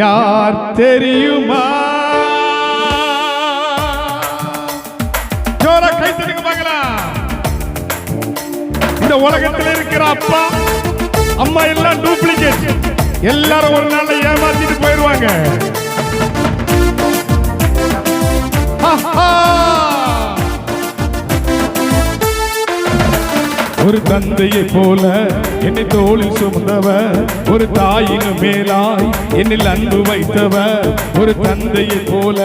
யார் தெரியுமா? ஜோரா கை தட்டுங்க பார்க்கலாம். இந்த உலகத்தில் இருக்கிற அப்பா அம்மா எல்லாம் டூப்ளிகேட். எல்லாரும் ஒரு நாள்ல ஏமாத்திட்டு போயிடுவாங்க. ஒரு தந்தையை போல என்னை தோளில் சுமந்தவர், ஒரு தாயின் மேலாய் என்னில் அன்பு வைத்தவர், ஒரு தந்தையை போல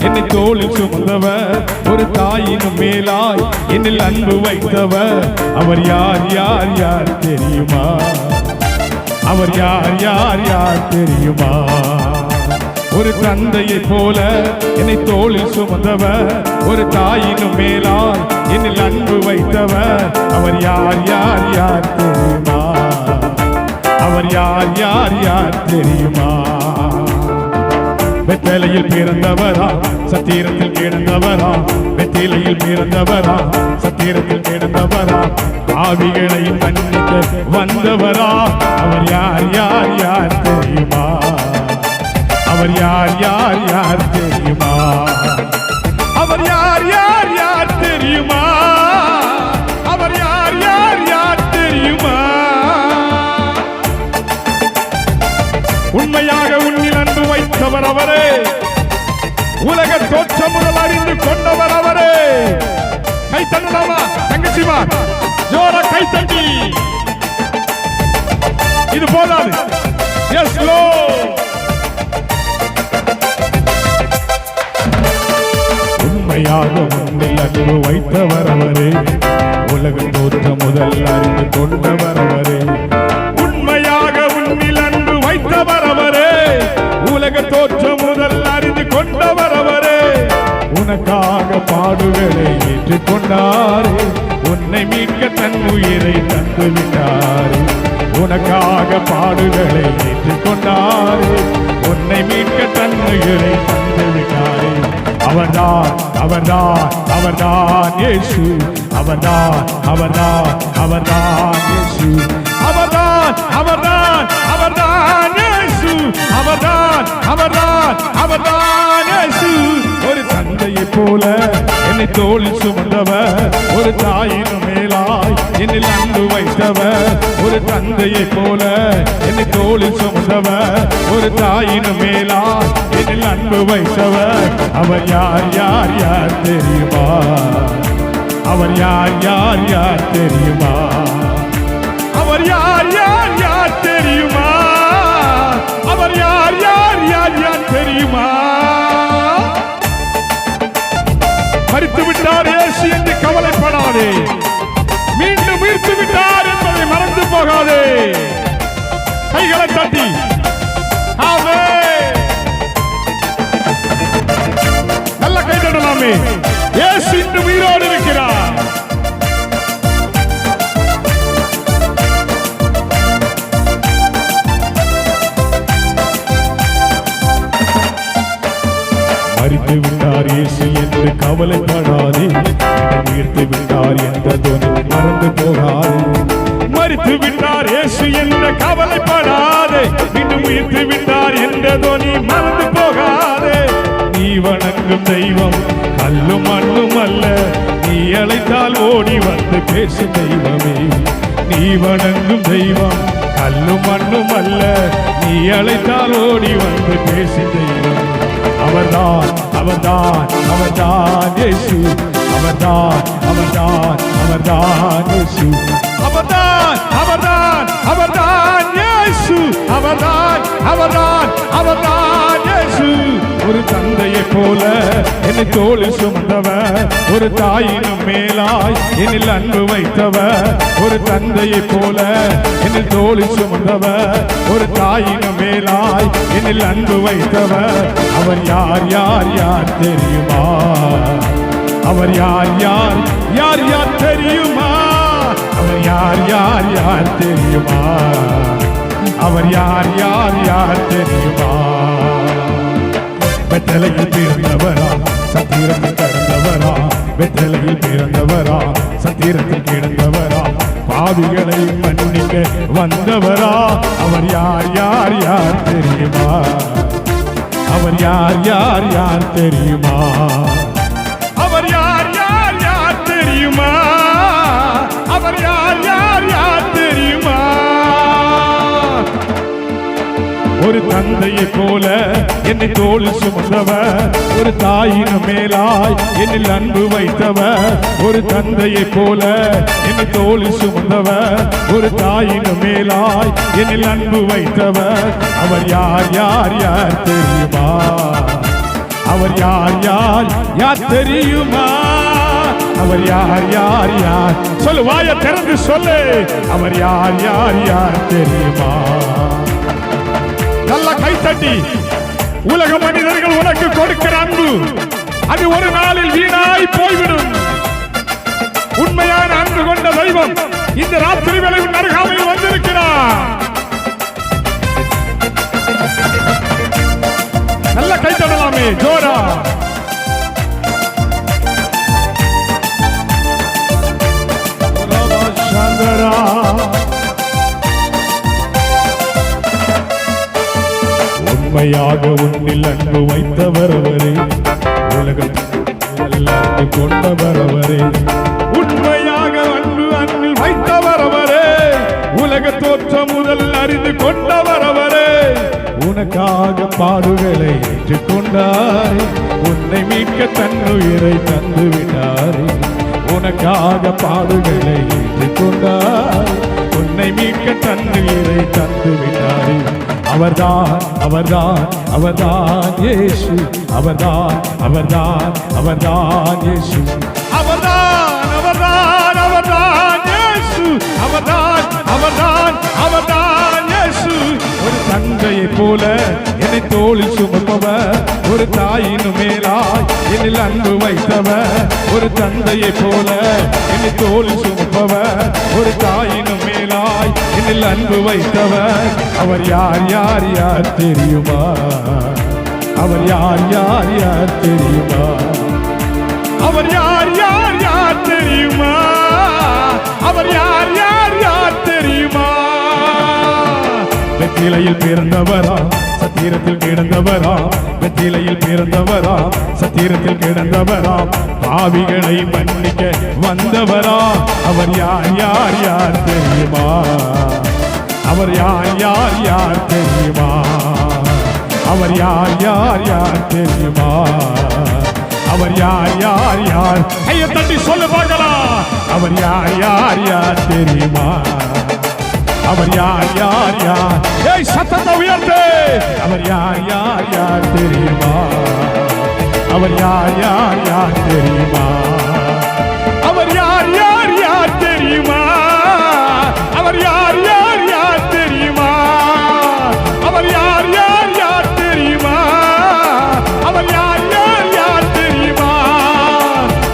என்னை தோளில் சுமந்தவர், ஒரு தாயின் மேலாய் என்னில் அன்பு வைத்தவர், அவர் யார் யார் யார் தெரியுமா? அவர் யார் யார் யார் தெரியுமா? ஒரு தந்தையை போல என்னை தோளில் சுமந்தவர், ஒரு தாயினும் மேலாய் என்னில் அன்பு வைத்தவர், அவர் யார் யார் யார் தெரியுமா? அவர் யார் யார் யார் தெரியுமா? பெத்தேலையில் பிறந்தவரா, சத்திரத்தில் கிடந்தவரா, பெத்தேலையில் பிறந்தவரா, சத்திரத்தில் கிடந்தவரா, ஆவிகளை மன்னிக்க வந்தவரா, அவர் யார் யார் யார் தெரியுமா? அவர் யார் யார் யார் தெரியுமா? அவர் யார் யார் யார் தெரியுமா? அவர் யார் யார் யார் தெரியுமா? உண்மையாக உன்னில் அன்பு வைத்தவர் அவரே, உலக தோற்றம் முதல் அறிந்து கொண்டவர் அவரே. கை தட்டலாமா தங்கச்சிமா? ஜோரா கை தட்டி. இது போதாது. Yes Lord. உண்மையாக உன்னில் அன்பு வைத்தவர் அவரே, உலக தோற்றம் முதல் அறிந்து கொண்டவர் அவரே. உண்மையாக உன்னில் அன்பு வைத்தவர் அவரே, உலக தோற்றம் முதல் அறிந்து கொண்டவர் அவரே. உனக்காக பாடுகளை ஏற்றுக்கொண்டாரே, உன்னை மீட்க தன் உயிரை தந்து விட்டாரே. உனக்காக பாடுகளை ஏற்றுக்கொண்டாரே, உன்னை மீட்க தன் உயிரை தந்து விட்டாரே. அவர்தான் அவர்தான் அவர்தான் இயேசு, அவர்தான் அவர்தான் அவர்தான் இயேசு, அவர்தான் அவர்தான் அவர்தான் இயேசு, அவர்தான் அவர்தான் அவர்தான் இயேசு. ஒரு தந்தையை போல என்னை தோளில் சுமந்தவர், ஒரு தாயின் மேலாய் என்னில் அன்பு வைத்தவர், ஒரு தந்தையை போல என்னை தோளில் சுமந்தவர், ஒரு தாயின் மேலாய் என்னில் அன்பு வைத்தவர், அவர் யார் யார் யார் தெரியுமா? அவர் யார் யார் யார் தெரியுமா? அவர் யார் யார் யார் தெரியுமா? அவர் யார் யார் யார் யார் தெரியுமா? மரித்து விட்டார் இயேசு என்று கவலைப்படாதே, மீண்டும் உயிர்த்து விட்டார் என்பதை மறந்து போகாதே. கைகளை தட்டி நல்ல கை தட்டலாமே. இயேசு இன்று உயிரோடு இருக்கிறார். மரித்து விட்டார் இயேசு என்று கவலைப்படாதே, உயிர்த்து விட்டார் என்றதொன்று மறந்து போகாதே. மரித்து விட்டார் இயேசு என்று கவலைப்படாதே, மீண்டும் உயிர்த்து விட்டார் என்றதொன்று மறந்து போகாதே. நீ வணங்கும் தெய்வம் கல்லும் மண்ணும் அல்ல, நீ அழைத்தால் ஓடி வந்து பேசும் தெய்வமே. நீ வணங்கும் தெய்வம் கல்லும் மண்ணும் அல்ல, நீ அழைத்தால் ஓடி வந்து பேசும் தெய்வம். அவர்தான் அவர்தான் அவர்தான் இயேசு, அவர்தான் அவர்தான் அவர்தான் இயேசு, அவர்தான் அவர்தான் அவர்தான் இயேசு, அவர்தான் அவர்தான் அவர்தான் இயேசு. ஒரு தந்தையை போல என்னை தோளில் சுமந்தவர், ஒரு தாயினும் மேலாய் என்னில் அன்பு வைத்தவர். ஒரு தந்தையை போல என்னில் தோளில் சுமந்தவர், ஒரு தாயினும் மேலாய் என்னில் அன்பு வைத்தவர். அவர் யார் யார் யார் தெரியுமா? அவர் யார் யார் யார் யார் தெரியுமா? அவர் யார் யார் யார் தெரியுமா? அவர் யார் யார் யார் தெரியுமா? வெத்தலையில் பிறந்தவரா, சத்திரத்தில் கிடந்தவரா, வெத்தலையில் பிறந்தவரா, சத்திரத்தில் கிடந்தவரா, பாவிகளை மன்னிக்க வந்தவரா. அவர் யார் யார் யார் தெரியுமா? அவர் யார் யார் யார் தெரியுமா? அவர் யார் யார் யார் தெரியுமா? அவர் யார் யார் யார் தெரியுமா? ஒரு தந்தையை போல என்னை தோளில் சுமந்தவர், ஒரு தாயினும் மேலாய் என்னில் அன்பு வைத்தவர். ஒரு தந்தையை போல என்னை தோளில் சுமந்தவர், ஒரு தாயினும் மேலாய் என்னில் அன்பு வைத்தவர். அவர் யார் யார் யார் தெரியுமா? அவர் யார் யார் யார் தெரியுமா? அவர் யார் யார் யார்? சொல்லு, வாயை திறந்து சொல்லு. அவர் யார் யார் யார் தெரியுமா? நல்ல கைத்தட்டி, உலக மனிதர்கள் உனக்கு கொடுக்கிற அன்பு அது ஒரு நாளில் வீணாய் போய்விடும். உண்மையான அன்பு கொண்ட தெய்வம் இந்த ராத்திரி வேளையில் அருகாமையில் வந்திருக்கிறார். நல்ல கைத்தடலாமே ஜோரா. உண்மையாக உன்னில் அன்பு வைத்தவர் அவரே, உலகத்தில் அன்பு கொண்டவர் அவரே. உண்மையாக அன்பு அன்பில் வைத்தவர் அவரே, உலக தோற்றம் முதல் அறிந்து கொண்டவர் அவரே. உனக்காக பாடுகளை ஏற்றுக்கொண்டார், உன்னை மீட்க தன்னுயிரை தந்து விட்டார். உனக்காக பாடுகளை ஏற்றுக்கொண்டார், உன்னை மீட்க தன்னுயிரை தந்து விட்டார். அவர்தான் அவர்தான் அவர்தான் இயேசு, அவர்தான் அவர்தான் அவர்தான் இயேசு, அவர்தான் அவர்தான் அவர்தான் இயேசு, அவர்தான் அவர்தான் அவர்தான் இயேசு. ஒரு தந்தையை போல என்னை தோளில் சுமப்பவர், ஒரு தாயினும் மேலாய் என்னில் அன்பு வைத்தவர். ஒரு தந்தையை போல என்னை தோளில் சுமப்பவர், ஒரு தாயினும் மேலாய் என்னில் அன்பு வைத்தவர். அவர் யார் யார் யார் தெரியுமா? அவர் யார் யார் யார் தெரியுமா? அவர் யார் யார் யார் தெரியுமா? அவர் யார் யார் யார் தெரியுமா? வெற்றிலையில் பிறந்தவரா, சத்திரத்தில் கிடந்தவரா, வெற்றிலையில் பிறந்தவரா, சத்திரத்தில் கிடந்தவரா, பாவிகளை மன்னிக்க வந்தவரா. அவர் யார் யார் யார் தெரியுமா? அவர் யார் யார் யார் தெரியுமா? அவர் யார் யார் யார் தெரியுமா? அவர் யார் யார் யார்? கையை தட்டி சொல்ல பார்க்கலாம். அவர் யார் யார் யார் தெரியுமா? அவர் யார் யார் யார்? ஏய், சத்தத்தை உயர்த்து. அவர் யார் யார் யார் தெரியுமா? அவர் யார் யார் யார் தெரியுமா? அவர் யார் யார் யார் தெரியுமா? அவர் யார் யார் யார் தெரியுமா? அவர் யார் யார் யார் தெரியுமா? அவர் யார் யார் யார் தெரியுமா?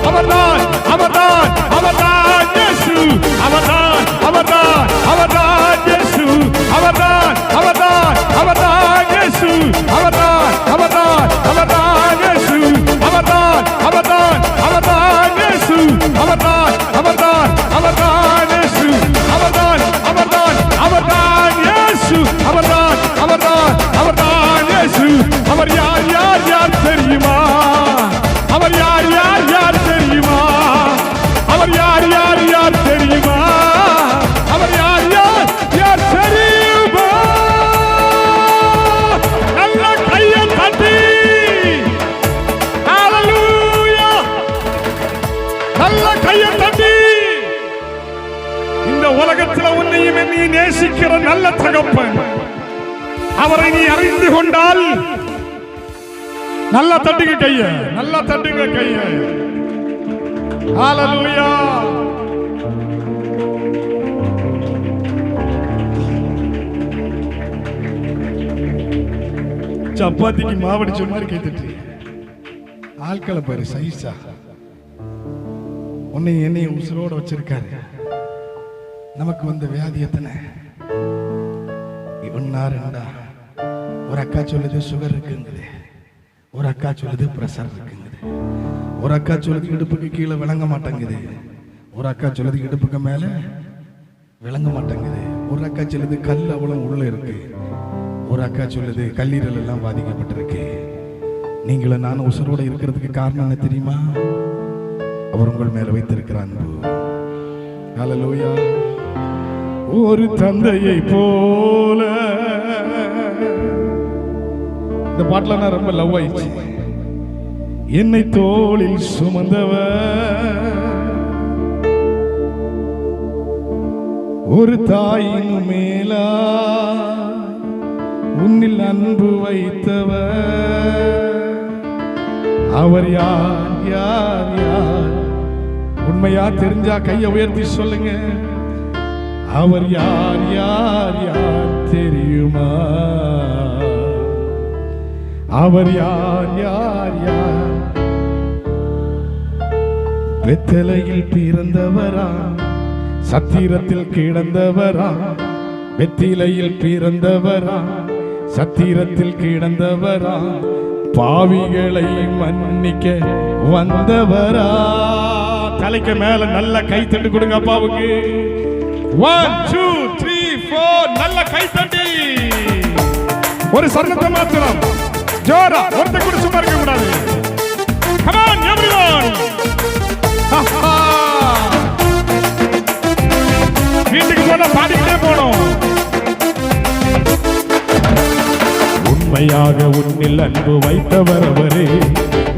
அவர்தான் அவர்தான் அவர்தான் இயேசு, அவர்தான் அவர்தான் அவர்தான் இயேசு, அவர்தான் அவர்தான் அவர்தான் இயேசு, அவர்தான் அவர்தான் அவர்தான் இயேசு, அவர்தான் அவர்தான் அவர்தான் இயேசு, அவர்தான் அவர்தான் அவர்தான் இயேசு, அவர்தான் அவர்தான் அவர்தான் இயேசு, அவர்தான் அவர்தான் அவர்தான் இயேசு. அவர் யார் யார் யார் தெரியுமா? அவர் யார் யார் யார் தெரியுமா? அவர் யார் யார் யார் தெரியுமா? அவர் யார் யார் யார் தெரியுமா? நல்ல கையை தட்டி ஹல்லேலூயா, நல்ல கையை தட்டி. இந்த உலகத்தில் உன்னையும் என்னையும் நேசிக்கிற நல்ல தகப்பன். அவரை நீ அறிந்து கொண்டால் நல்லா தட்டுங்க கைய, நல்லா தட்டுங்க கைய. ஹல்லேலூயா. சப்பாத்திக்கு மாவடிச்ச மாதிரி கேட்டுட்டு ஆட்களை பாரு சைஸா. உன்னை என்னைய உசுரோட வச்சிருக்காரு. நமக்கு வந்த வியாதி எத்தனை? ஒன்னா ரெண்டா? ஒரு அக்கா சொல்லுது சுகர் இருக்குங்குது, ஒரு அக்கா சொல்லுது பிரஷர் இருக்குங்குது, ஒரு அக்கா சொல்லுது இடுப்புக்கு கீழே விளங்க மாட்டேங்குது, ஒரு அக்கா சொல்லுது இடுப்புக்கு மேல விளங்க மாட்டேங்குது, ஒரு அக்கா சொல்லுது கல் அவ்வளவு உள்ள இருக்கு, ஒரு அக்கா சொல்லுது கல்லீரல் எல்லாம் பாதிக்கப்பட்டிருக்கு. நீங்களும் நானும் உசுரோட இருக்கிறதுக்கு காரணம் என்ன தெரியுமா? அவர் உங்கள் மேல வைத்திருக்கிற அன்பு. ஹல்லேலூயா. ஒரு தந்தையை போல. இந்த பாட்டுல நான் ரொம்ப லவ் ஆயிடுச்சு. என்னை தோளில் சுமந்தவர் ஒரு தாயின் மேலா உன்னில் அன்பு வைத்தவர் அவர் யார் யார் யார்? உண்மையா தெரிஞ்சா கையை உயர்த்தி சொல்லுங்க. அவர் யார் யார் யார் தெரியுமா? அவர் யார் யார் யார்? பெத்தலையில் பிறந்தவரா, சத்திரத்தில் கிடந்தவரா, வெத்திலையில் பிறந்தவரா, சத்திரத்தில் கிடந்தவரா, பாவிகளை மன்னிக்க வந்தவரா. தலைக்கு மேல நல்ல கை தட்டு கொடுங்க அப்பாவுக்கு. 1 2 3 4 நல்ல கை தட்டி. ஒரு சரணத்தை மாத்திரம் ஜோரா ஒருத்த கூட சும்மா இருக்க கூடாது. Come on everyone. வீட்டுக்கு போனா பாடிக்கிட்டே போனோம். உண்மையாக உன்னில் அன்பு வைத்தவர் அவரே,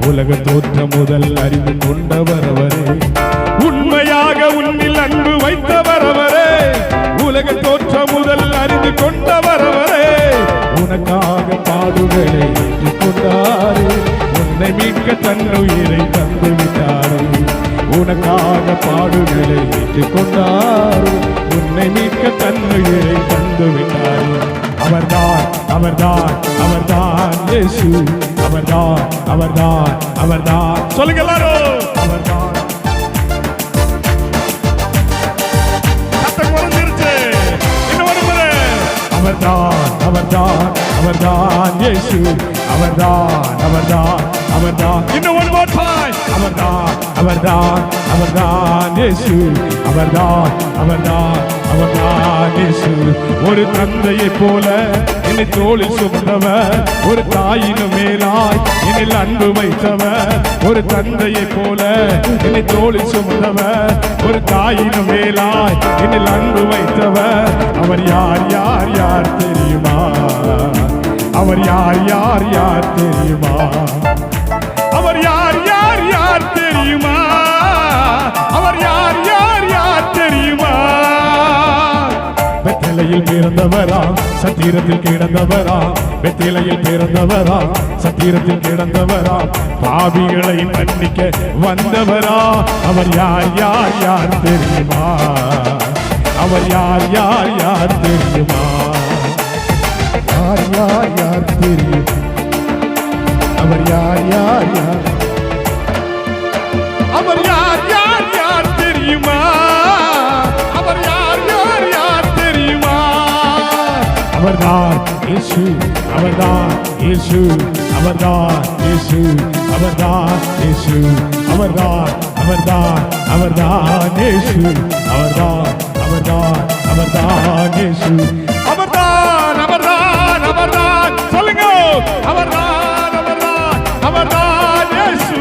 உலக தோற்றம் முதல் அறிந்து கொண்டவர் அவரே. உண்மையாக உன்னில் அன்பு வைத்தவர் அவரே, உலக தோற்றம் முதல் அறிந்து கொண்டவர் அவரே. உனக்காக பாடுகளை ஏற்றுக்கொண்டாரே, உன்னை மீட்க தன் உயிரை தந்து விட்டாரே. உனக்காக பாடுகளை ஏற்றுக்கொண்டாரே, உன்னை மீட்க தன் உயிரை தந்து விட்டாரே. அவர்தான் அவர்தான் அவர்தான் இயேசு. அவர்தான் அவர்தான் அவர்தான். சொல்லுங்க எல்லாரும். அவர்தான். சத்தம் குறைஞ்சிருச்சு. இன்னும் ஒரு முறை. அவர்தான் அவர்தான் அவர்தான் இயேசு. அவர்தான் அவர்தான் அவர்தான். இன்னும் one more time. அவர்தான் அவர்தான் அவர்தான் இயேசு. அவர்தான் அவர்தான் அவர்தான் இயேசு. ஒரு தந்தையை போல என்னை தோளில் சுமந்தவர், ஒரு தாயினும் மேலாய் என்னில் அன்பு வைத்தவர். ஒரு தந்தையை போல என்னை தோளில் சுமந்தவர், ஒரு தாயினும் மேலாய் என்னில் அன்பு வைத்தவர். அவர் யார் யார் யார் தெரியுமா? அவர் யார் யார் யார் தெரியுமா? அவர் யார் யார் யார் தெரியுமா? அவர் யார் யார் யார் தெரியுமா? பெத்தலையில் பிறந்தவரா, சத்திரத்தில் கிடந்தவரா, பெத்தலையில் பிறந்தவரா, சத்திரத்தில் கிடந்தவரா, பாவிகளை மன்னிக்க வந்தவரா. அவர் யார் யார் யார் தெரியுமா? அவர் யார் யார் யார் தெரியுமா? யார் யார் யார் தெரியும்? அவர் யார் யார் யார்? அவர் யார் யார் யார் தெரியுமா? அவர் யார் யார் யார் தெரியுமா? அவர்தான் இயேசு. அவர்தான் இயேசு. அவர்தான் இயேசு. அவர்தான் இயேசு. அவர்தான் அவர்தான் அவர்தான் இயேசு. அவர்தான் அவர்தான் அவர்தான் இயேசு. அவர்தான் அவர்தான் அவர்தான். சொல்லுங்க. அவர்தான் அவர்தான் அவர்தான் இயேசு.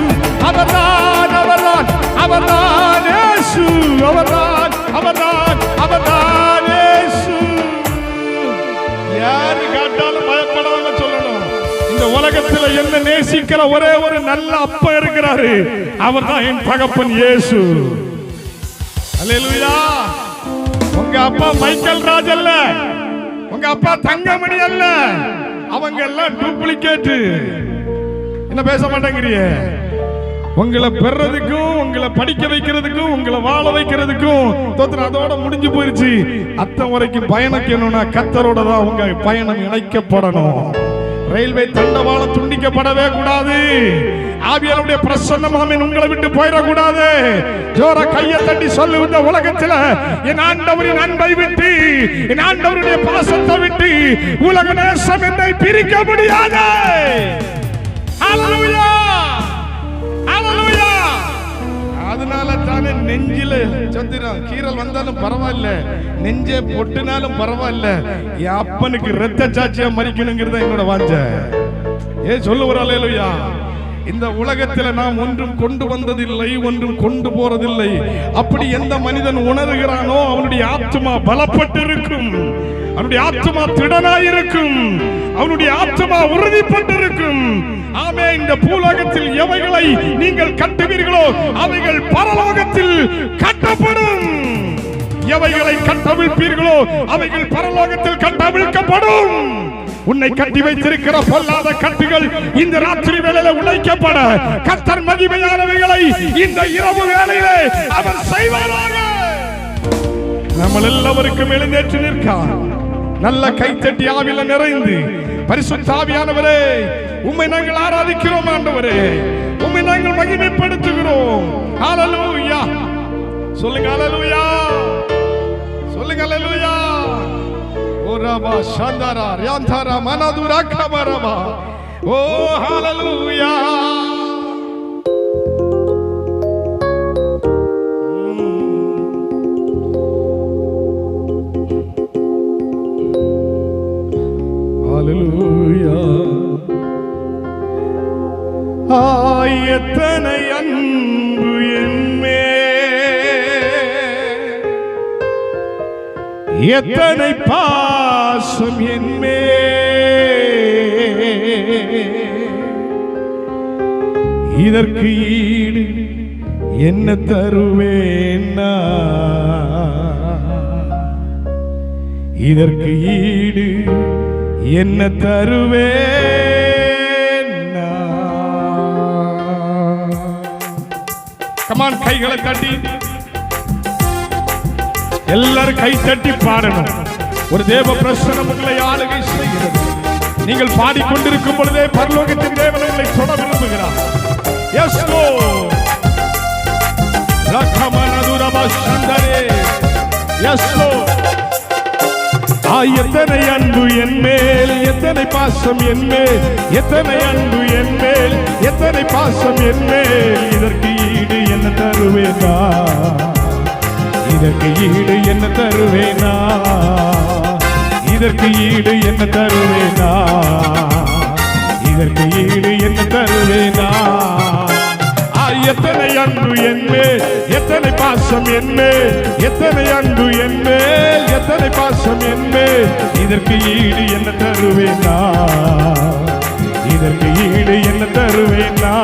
அவர்தான் அவர்தான் அவர்தான் இயேசு. அவர்தான் அவர்தான் அவர்தான் இயேசு. யாரு கேட்டாலும் பயப்படாம சொல்லணும். இந்த உலகத்துல என்ன நேசிக்கிற ஒரே ஒரு நல்ல அப்பா இருக்கிறாரு. அவர்தான் என் தகப்பன் இயேசு. அல்லேலூயா. உங்க அப்பா மைக்கேல் ராஜ் அல்ல, உங்க அப்பா தங்கமணி அல்ல, அவங்க எல்லாம் டூப்ளிகேட். என்ன பேச மாட்டேங்கிறிய? உங்களை பெறதுக்கும், உங்களை படிக்க வைக்கிறதுக்கும், உங்களை வாழ வைக்கிறதுக்கும் அதோட முடிஞ்சு போயிருச்சு. அத்தம் வரைக்கும் பயணிக்கணும்னா கர்த்தரோட தான் உங்க பயணம் இணைக்கப்படணும். ரயில்வே தண்டவாளம் துண்டிக்கப்படவே கூடாது. ஆவியானுடைய பிரசன்னமாமே உங்களை விட்டு போயிடக்கூடாது. ஜோர கையை தட்டி சொல்லு, இந்த உலகத்தில் என் ஆண்டவரின் அன்பை விட்டு, என் ஆண்டவருடைய பாசத்தை விட்டு உலக நேசம் என்னை பிரிக்க முடியாது. ஹல்லேலூயா, ஹல்லேலூயா. அதனால தானே நெஞ்சில சந்திரம் கீரல் வந்தாலும் பரவாயில்ல, நெஞ்சே பொட்டுனாலும் பரவாயில்ல, என் அப்பனுக்கு ரத்த சாட்சியா மரிக்கணுங்கிறத என்னோட வாஞ்ச. சொல்லுவார் அல்லேலூயா. இந்த உலகத்தில் நாம் ஒன்றும் கொண்டு வந்ததில்லை, ஒன்றும் கொண்டு போறதில்லை. அப்படி எந்த மனிதன் உணர்கிறானோ அவனுடைய ஆத்மா பலப்பட்டு இருக்கும், அவனுடைய ஆத்மா திடனாயிருக்கும், அவனுடைய ஆத்மா உறுதிப்பட்டிருக்கும். ஆமே. இந்த பூலோகத்தில் எவைகளை நீங்கள் கட்டுவீர்களோ அவைகள் பரலோகத்தில் கட்டப்படும். எவைகளை கட்டவிழ்ப்பீர்களோ அவைகள் பரலோகத்தில் கட்டவிழ்க்கப்படும். உன்னை கட்டி வைத்திருக்கிற பொல்லாத கட்டுகள் இந்த ராத்திரி வேளையில உடைக்கப்பட கர்த்தர் மகிமையானவைகளை இந்த இரவு வேளையிலே அவர் செய்வாராக. நம்ம எல்லாருக்கும் எழுந்தேற்று நிற்கார். நல்ல கைத்தட்டி ஆவில நிறைந்து பரிசுத்த ஆவியானவரே, உம்மை நாங்கள் ஆராதிக்கிறோம் ஆண்டவரே, உம்மை நாங்கள் மகிமைப்படுத்துகிறோம். ஹல்லேலூயா சொல்லுங்க, ஹல்லேலூயா சொல்லுங்க, ஹல்லேலூயா. ஓரபா சந்தரா ரியாந்தரா மனதுரா கமரபா. ஓ ஹல்லேலூயா. ஹல்லேலூயா. எத்தனை அன்பு என்மே, எத்தனை பாசம் என்மே, இதற்கு ஈடு என்ன தருவேன்னா, இதற்கு ஈடு என்ன தருவேன்னா. கமான், கைகளை தட்டி எல்லாரும் கை தட்டி பாடணும். ஒரு தேவ பிரசன்னம் உங்களை ஆளுகை செய்கிறது. நீங்கள் பாடிக்கொண்டிருக்கும் பொழுதே பரலோகத்தின் தேவன் உங்களை தொட விரும்புகிறார். Yes lord. லக்கமனதுரபா சந்தரே. Yes lord. எத்தனை அன்பு என் மேல், எத்தனை பாசம் என் மேல், எத்தனை அன்பு என் மேல், எத்தனை பாசம் என் மேல், இதற்கு ஈடு என்ன தருவேனா, இதற்கு ஈடு என்ன தருவேனா, இதற்கு ஈடு என்ன தருவேனா, இதற்கு ஈடு என்ன தருவேனா. எத்தனை அன்பு என் மேல், எத்தனை பாசம் என் மேல், எத்தனை அன்பு என் மேல், எத்தனை பாசம் என் மேல், இதற்கு ஈடு என்ன தருவேனா, இதற்கு ஈடு என்ன தருவேனா,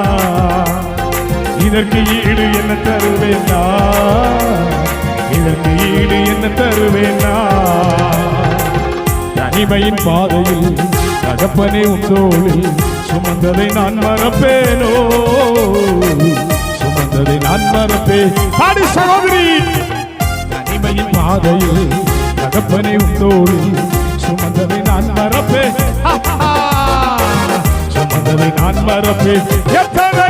இதற்கு ஈடு என்ன தருவேனா, இதற்கு ஈடு என்ன தருவேனா. தனிமையின் பாதையில் தகப்பனே உந்தோளில் சுமந்ததை நான் மறப்பேனோ, சுமந்ததை நான் மறப்பேன். பாடி சகோதரி. தனிமையின் பாதையில் தகப்பனே உந்தோளில் சுமந்ததை நான் மறப்பேன், சுமந்ததை நான் மறப்பேன். எத்தனை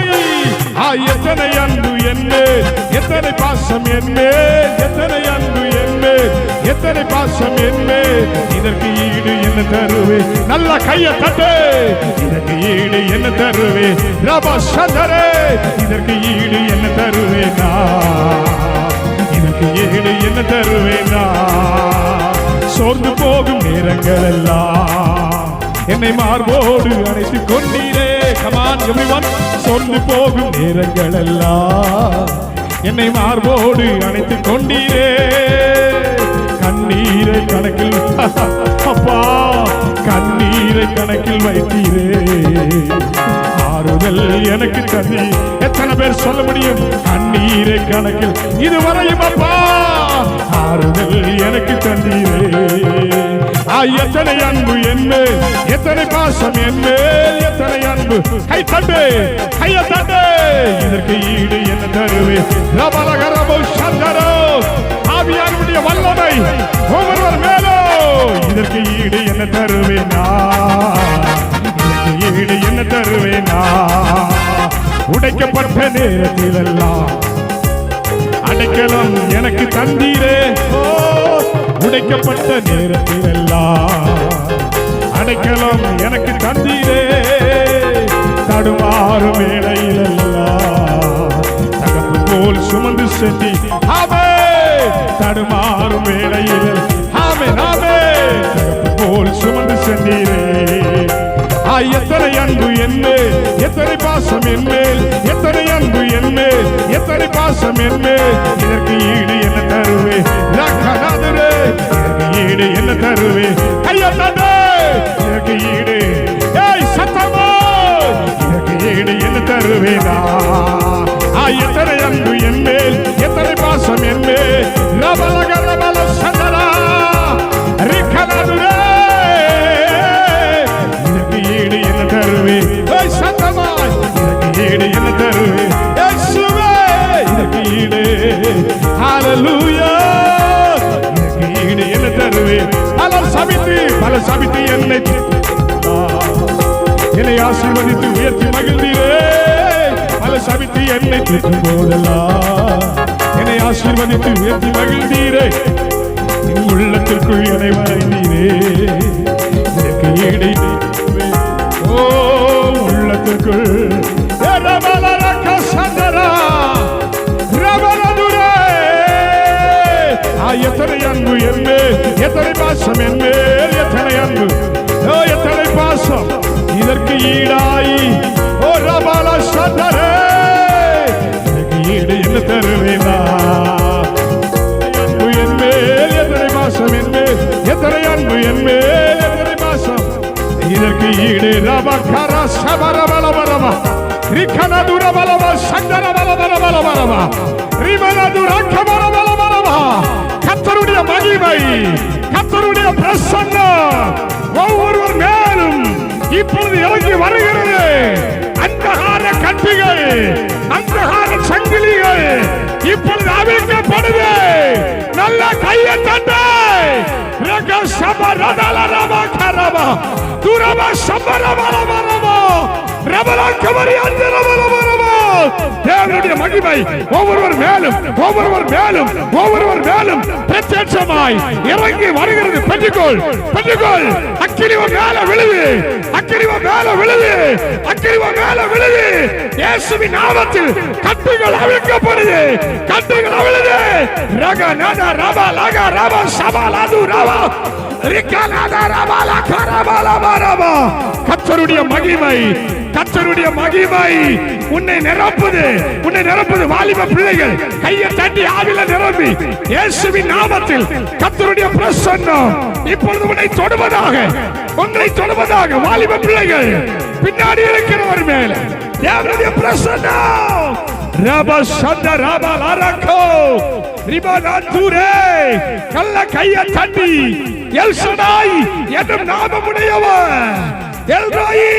எத்தனை அன்பு என் மேல், எத்தனை பாசம் என் மேல், எத்தனை அன்பு என் மேல், எத்தனை பாசம் என் மேல், இதற்கு ஈடு என்ன தருவேன். நல்ல கையை தட்டு. இதற்கு ஈடு என்ன தருவேன். ரபா சந்தரே. இதற்கு ஈடு என்ன தருவேனா, இதற்கு ஈடு என்ன தருவேனா. சோர்ந்து போகும் நேரங்கள் எல்லாம் என்னை மார்போடு அணைத்துக் கொண்டீரே. Come on everyone. சோர்ந்து போகும் நேரங்கள் எல்லாம் என்னை மார்போடு அணைத்துக் கொண்டீரே. கண்ணீரை கணக்கில் அப்பா, கண்ணீரை கணக்கில் வைத்தீரே. ஆறுதல் எனக்கு தண்ணி. எத்தனை பேர் சொல்ல முடியும் கண்ணீரை கணக்கில் இதுவரையும் அப்பா ஆறுதல் எனக்கு தந்தீரே. எத்தனை அன்பு என்ன, எத்தனை பாசம் என்ன, எத்தனை அன்பு. கை தட்டு, கைய தட்டு. இதற்கு ஈடு என்ன தருவே? ரபலகரபோ சந்தரோ. ஆவியானவருடைய வல்லமை ஒவ்வொருவர் மேலோ. இதற்கு ஈடு என்ன தருவேனா? இதற்கு ஈடு என்ன தருவேனா? உடைக்கப்பட்ட நேரத்தில் எல்லாம் அடைக்கலம் எனக்கு தந்தீரே. உடைக்கப்பட்ட நேரத்தில் எல்லாம் அடைக்கலம் எனக்கு தந்தீரே. தடுமாறும் வேளையில் எல்லாம் தகப்பு போல் சுமந்து சென்றி. ஆமே. தடுமாறும் வேளையில் ஆமே ஆமே தகப்பு போல் சுமந்து சென்றீரே. எத்தனை அன்பு என்ன, எத்தனை பாசம் என்ன, எத்தனை அன்பு என்ன, எத்தனை பாசம் என்ன. இதற்கு ஈடு என்ன தருவே? இதற்கு ஈடு என்ன தருவே? கையத்தாண்டே. இதற்கு ஈடு சத்தமா. இதற்கு ஈடு என்ன தருவேனா? எத்தனை அன்பு என் மேல், எத்தனை பாசம் என் மேல். ரபலக ரபல சந்தரா ரிக்கலதுரே. இதற்கு ஈடு என்ன தருவே? சத்தமாய். இதற்கு ஈடு என்ன தருவே? இயேசுவே. இதற்கு ஈடு ஹல்லேலூயா. இதற்கு ஈடு என்ன தருவே? பல சபித்து என்னை ஆசீர்வதித்து உயர்த்தி மகிழ்ந்தீரே. பல சபித்து என்னை திட்டும் போதெல்லாம் என்னை ஆசீர்வதித்து உயர்த்தி மகிழ்ந்தீரே. உள்ளத்திற்குள் என்னை வரைந்தீரே. இதற்கு ஈடு உள்ளத்திற்குள் எத்தனை அன்பு என் மேல், எத்தனை பாசம் என் மேல். எத்தனை அன்பு, எத்தனை பாசம். இதற்கு ஈடாயி ஓ ரபால சந்தரே. இதற்கு ஈடு என்ன தருவேனா? அன்பு என் மேல், எத்தனை பாசம் என் மேல். எத்தனை அன்பு என் மேல், எத்தனை பாசம். இதற்கு ஈடு ரபகர சபரபலபரபா ரிகனதுரபலபா சந்தரபலபரபரபா ரிமனதுரகபரபரபரபா. கர்த்தருடைய மகிமை, கர்த்தருடைய பிரசன்னம் ஒவ்வொருவர் மேலும் இப்பொழுது இறங்கி வருகிறது. அந்தகார கட்டிகள், அந்தகார சங்கிலிகள் இப்பொழுது அவிழ்க்கப்படுது. நல்ல கையை தட்டு. தேவனுடைய மகிமை ஒவ்வொருவர் மேலும், ஒவ்வொருவர் மேலும், ஒவ்வொருவர் மேலும் பிரத்யட்சமாய் இறங்கி வருகிறது. பெற்றுக்கொள், பெற்றுக்கொள். அக்கினிவ மேல விழுது, அக்கினிவ மேல விழுது, அக்கினிவ மேல விழுது. இயேசுவின் நாமத்தில் கட்டுகள் அவிழ்க்கப்படுது, கட்டுகள் அவிழுது. ரக நட ரப லக ரப சபலது ரப ரிகனத ரப லக ரப லப ரப. கர்த்தருடைய மகிமை, கர்த்தருடைய மகிமை உன்னை நிரப்புது, உன்னை நிரப்புது. வாலிப பிள்ளைகள் கையை தட்டி ஆவில நிரம்பி இயேசுவின் நாமத்தில் கர்த்தருடைய பிரசன்னம் இப்பொழுது உன்னை தொடுவதாக, உன்னை தொடுவதாக. வாலிப பிள்ளைகள் பின்னாடி இருக்கிறவர் மேல தேவனுடைய பிரசன்னம். ரப சந்த ரப லரகோ ரிபனதுரே. கல்ல கையை தட்டி எல்சடாய் என்னும் நாமமுடையவர், எல்ரோயி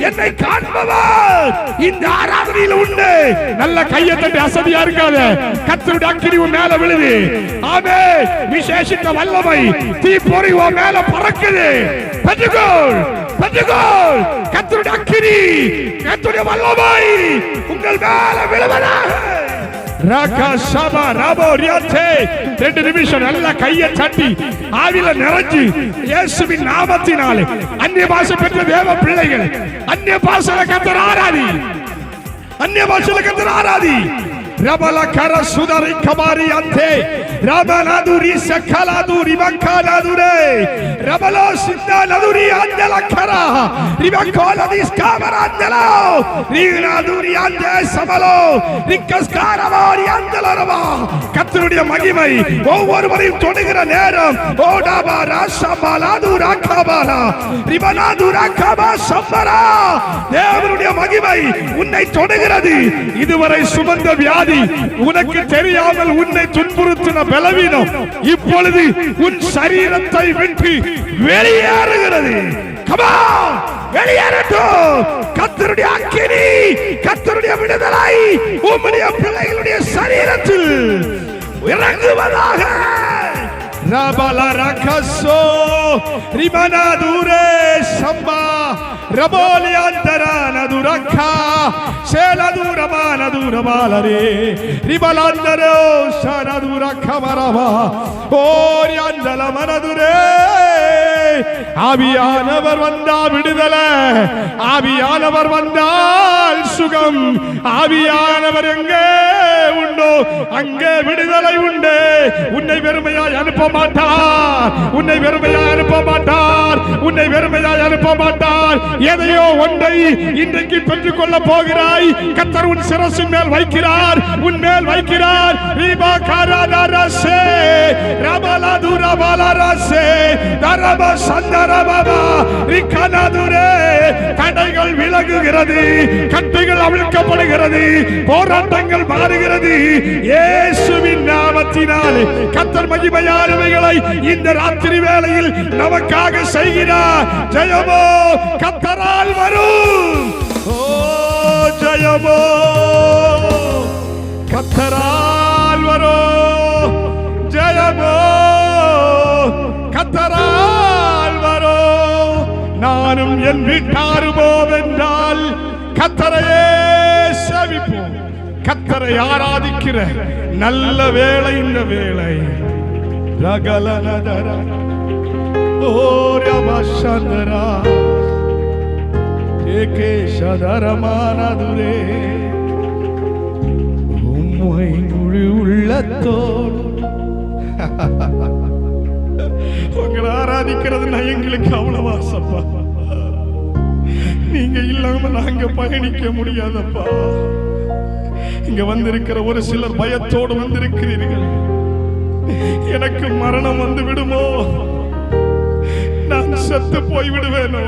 என்னை காண்பவர் இந்த ஆராதனையில் உண்டு. நல்ல கையை தட்டி அசதியா இருக்காத. கர்த்தருடைய அக்கினி உன் மேல விழுது. ஆமென். விசேஷித்த வல்லமை தீப்பொறி உன் மேல பறக்குது. பெற்றுக்கொள், பெற்றுக்கொள். கர்த்தருடைய அக்கினி, கர்த்தருடைய வல்லமை உங்கள் மேல விழுவதாக. ரெண்டு நிமிஷம் நல்ல கையை தட்டி ஆவில நிறைஞ்சு இயேசுவின் நாமத்தினாலே அந்நிய பாஷை பெற்ற தேவ பிள்ளைகள் அந்நிய பாஷையில கர்த்தர் ஆராதி, அந்நிய பாஷையில கர்த்தர் ஆராதி. ரபல கர சுதரி கமாரி அந்தே ரபலதுரி சகலதுரி மக்கலதுரே ரபலோ சிந்தலதுரி அந்தல கர ரிபகோலதி ஸ்காமரந்தலோ ரிகனதுரி அந்தே சபலோ ரிக்கஸ்காரவாரி அந்தலரவா. கர்த்தருடைய மகிமை ஒவ்வொருவரையும் தொடுகிற நேரம் ஓடாபா ராசபாலாது ராகபாலா ரிபனாது ராகபா சம்பரா. தேவனுடைய மகிமை உன்னை தொடுகிறது. இதுவரை சுமந்த வியாதி வியாதி, உனக்கு தெரியாமல் உன்னை துன்புறுத்தின பலவீனம் இப்பொழுது உன் சரீரத்தை விட்டு வெளியேறுகிறது. வெளியேறட்டும். கர்த்தருடைய அக்கினி, கர்த்தருடைய விடுதலை உம்முடைய பிள்ளைகளுடைய சரீரத்தில் இறங்குவதாக. ரபல ரகசோ ரிமனா தூரே சம்பா ரபோலியாந்தரா நதுரக்கா சேலதுரமா நதுரபாலரே ரிபலாந்தரோ சனதுரக்கா மரவா ஓரியாந்தல மனதுரே. ஆவியானவர் வந்தால் விடுதலை, ஆவியானவர் வந்தால் சுகம். ஆவியானவர் எங்கே உண்டோ அங்கே விடுதலை உண்டு. உன்னை வெறுமையாய் அனுப்ப மாட்டார், உன்னை வெறுமையாய் அனுப்ப மாட்டார், உன்னை வெறுமையாய் அனுப்ப மாட்டார். எதையோ ஒன்றை இன்றைக்கு பெற்றுக் கொள்ள போகிறாய். கர்த்தர் உன் சிரசின் மேல் வைக்கிறார், உன் மேல் வைக்கிறார். ரீபா காராதாரசே ரபலதுரா பாலரசே தரப சந்தரபா ரிகனதுரே. தடைகள் விலகுகிறது, கட்டுகள் அவிழ்க்கப்படுகிறது, போராட்டங்கள் மாறுகிறது. இயேசுவின் நாமத்தினாலே கர்த்தர் மகிமையானவைகளை இந்த ராத்திரி வேளையில் நமக்காக செய்கிறார். ஜெயமோ கர்த்தரால் வரும். ஓ ஜெயமோ கர்த்தரால் வரும். ஜெயமோ கர்த்தரால் வரும். நானும் என் வீட்டாருவோம் என்றால் கர்த்தரையே சேவிப்போம். கர்த்தரை ஆராதிக்கிற நல்ல வேளை இந்த வேளை. ரகலனதரா ஓரமசந்தரா ஏகேஷதரமானதுரே. உம்மை முழு உள்ளத்தோடு உங்களை ஆராதிக்கிறதுனா எங்களுக்கு அவ்வளவு ஆசைப்பா. நீங்க இல்லாம நாங்க பயணிக்க முடியாதப்பா. இங்க வந்திருக்கிற ஒரு சிலர் பயத்தோடு வந்திருக்கிறீர்கள். எனக்கு மரணம் வந்து விடுமோ, நான் செத்து போய் விடுவேனோ,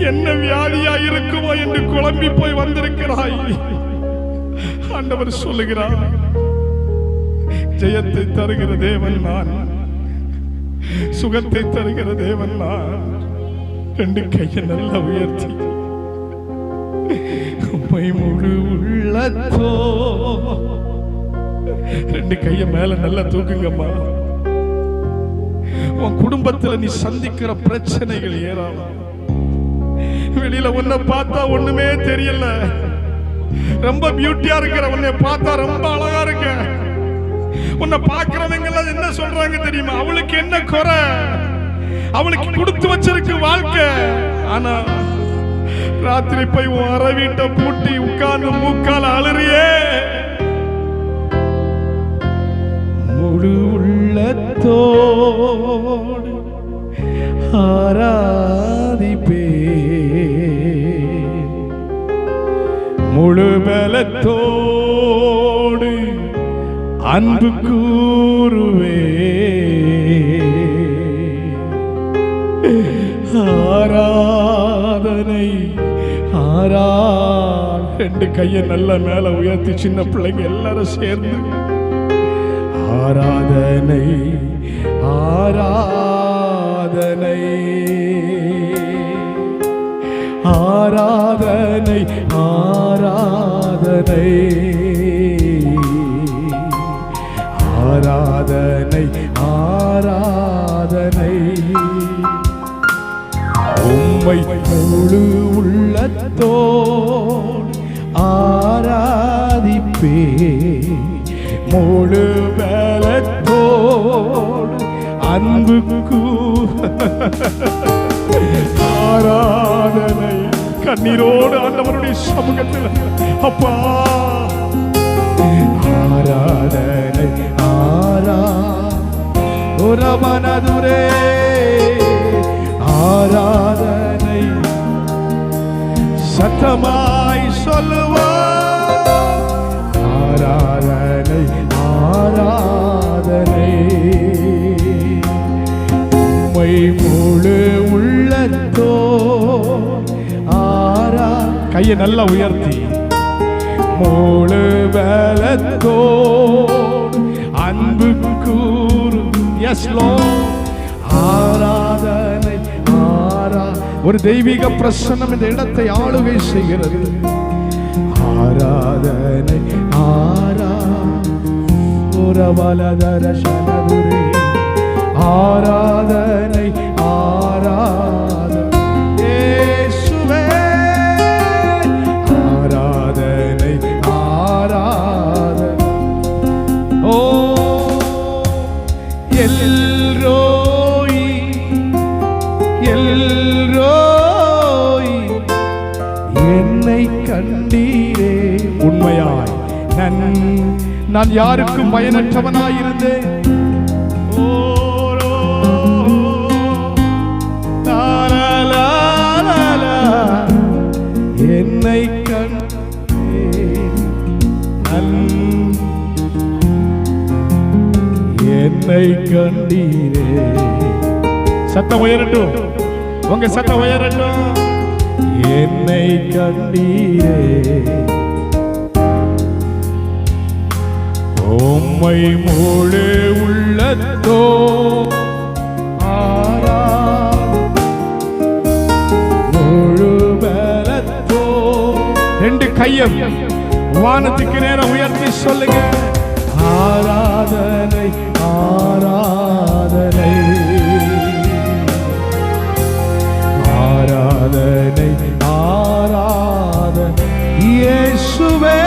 என்ன வியாதியா இருக்குமோ என்று குழம்பி போய் வந்திருக்கிறாய். ஆண்டவர் சொல்லுகிறார், ஜெயத்தை தருகிற தேவன் நான், சுகத்தை தருகிற தேவன் நான். ரெண்டு கையை நல்லா உயர்த்தி உம்மை முழு உள்ளத்தோ ரெண்டு கைய மேல நல்லா தூக்குங்கம்மா. உன் குடும்பத்துல நீ சந்திக்கிற பிரச்சனைகள் ஏராளம். வெளியில உன்னை பார்த்தா ஒண்ணுமே தெரியல, ரொம்ப பியூட்டியா இருக்கிற உன்னை பார்த்தா ரொம்ப அழகா இருக்க. உன்னை பார்க்கிறவங்க எல்லாம் என்ன சொல்றாங்க தெரியுமா? அவளுக்கு என்ன குறை, அவளுக்கு கொடுத்து வச்சிருக்கு வாழ்க்கை. ஆனா ராத்திரி போய் உன் அறை வீட்டை பூட்டி உட்கார்ந்து மூக்கால அழுறியே. முழு உள்ளத்தோடு ஆராதிப்பே, முழு பலத்தோடு அன்பு கூறுவே. ஆராதனை ரெண்டு கையை நல்ல மேல உயர்த்தி சின்ன பிள்ளைங்க எல்லாரும் சேர்ந்து ஆராதனை ஆராதனை ஆராதனை ஆராதனை ஆராதனை ஆராதனை. உம்மை முழு உள்ளத்தோடு ஆராதிப்பே, முழு பலத்தோடு அன்புக்கு ஆராதனை. கண்ணீரோடு ஆண்டவருடைய சமூகத்தில் அப்பா ஆராதனை ஆராதனை ஆராதனை சத்தமாய் சொல்லுவார். ஆராதனை ஆராதனை உம்மை முழு உள்ளத்தோ கையை நல்லா உயர்த்தி முழு உள்ளத்தோடு அன்பு கூறும். Yes Lord. ஆராதனை ஒரு தெய்வீக பிரசன்னம் இந்த இடத்தை ஆளுகை செய்கிறது. ஆராதனை ஆராதனை இயேசுவே ஆராதனை ஓ எல்ரோயி என்னை கண்டீரே. உண்மையாய் நான் யாருக்கும் பயனற்றவனாயிருந்தேன். என்னை என்னை கண்டீரே. சத்தம் உயரட்டும், உங்க சத்தம் உயரட்டும். என்னை கண்டீரே. உம்மை முழு உள்ளத்தோ முழு பலத்தோ. ரெண்டு கையும் வானத்துக்கு நேரம் உயர்த்தி சொல்லுங்க. ஆராதனை ஆராதனை ஆராதனை ஆராதனை இயேசுவே.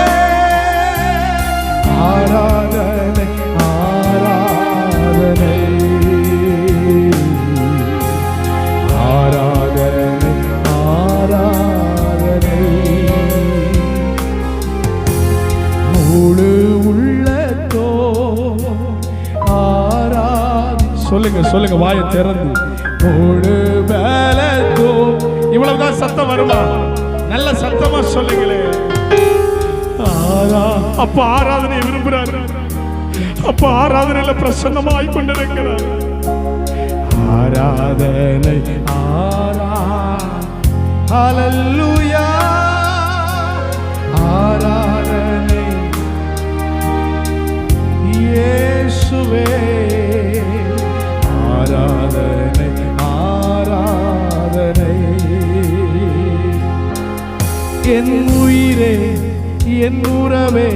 ஆராதனை ஆராதனை ஆராதனை ஆராதனை முழு உள்ளத்தோ ஆராதி. சொல்லுங்க சொல்லுங்க வாயை திறந்து. முழு பலத்தோ. இவ்வளவுதான் சத்தம் வருமா? நல்ல சத்தமா சொல்லுங்களே. அப்ப ஆராதனை விரும்புறாரு. அப்ப ஆராதனையில பிரசன்னமாய் கொண்டிருக்கிறார். ஆராதனை ஹல்லேலூயா. ஆராதனை இயேசுவே. ஆராதனை ஆராதனை. என் உயிரே என் உறவே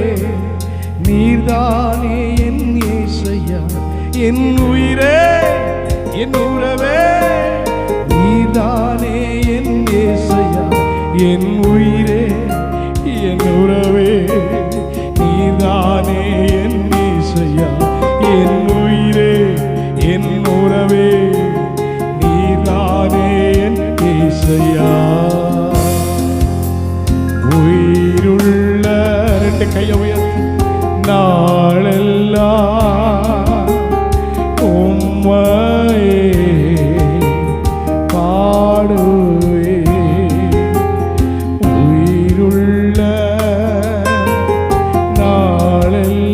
நீர்தானே என் இயேசையா. என் உயிரே என் உறவே நீர்தானே என் இயேசையா. என் உயிரே என் உறவே நீர்தானே என் இயேசையா. என் உயிரே என் உறவே நீர்தானே என் இயேசையா. உயிருள்ள ரெண்டு கையை உயர்த்தி நாளெல்லாம் உம்மையே பாடுவே. உயிருள்ள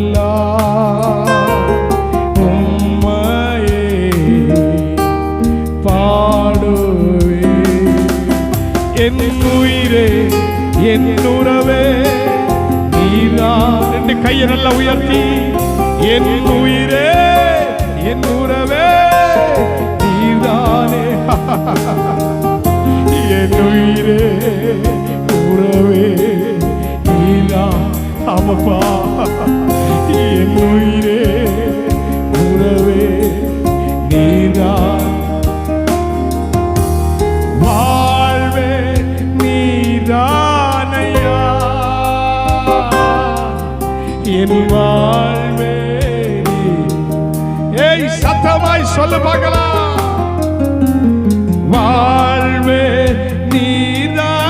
நாளெல்லாம் உம்மையே பாடுவே. என் உயிரே என் உறவே நீதான். ரெண்டு கையை நல்லா உயர்த்தி. என் உயிரே என் உறவே நீதானே. என் உயிரே உறவே நீதான். ஆமாப்பா. என் உயிரே உறவே நீதான். வாழ்வே நீதானையா. என் வாழ்வே. ஏய் சத்தமாய் சொல்ல பார்க்கலாம். வாழ்வே நீதானையா.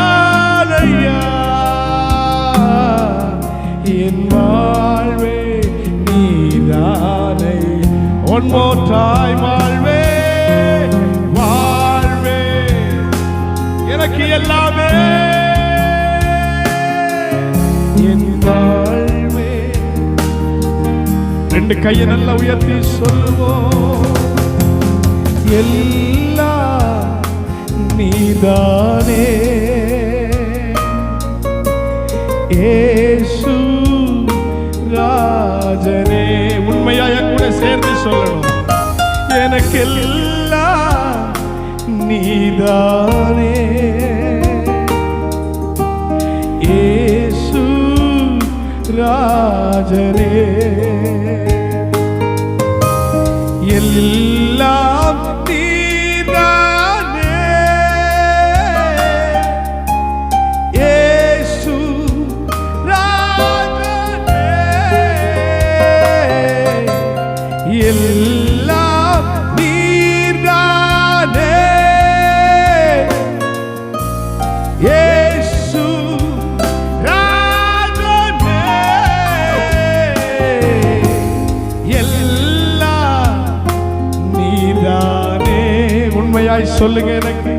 என் வாழ்வே நீதானை. One more time. வாழ்வே வாழ்வே எனக்கு எல்லாமே. என் வாழ்வே. ரெண்டு கையை நல்லா உயர்த்தி சொல்லுவோம். எல்லாம் நீதானே இயேசு. சொல்லணும். எனக்கெல்லாம் நீதானே இயேசு ராஜனே, எல்லாம் நீதானே இயேசு ராஜனே, எல்லாம் நீதானே இயேசு ராஜனே, எல்லாம் நீதானே. உண்மையாய் சொல்லுங்க, எனக்கு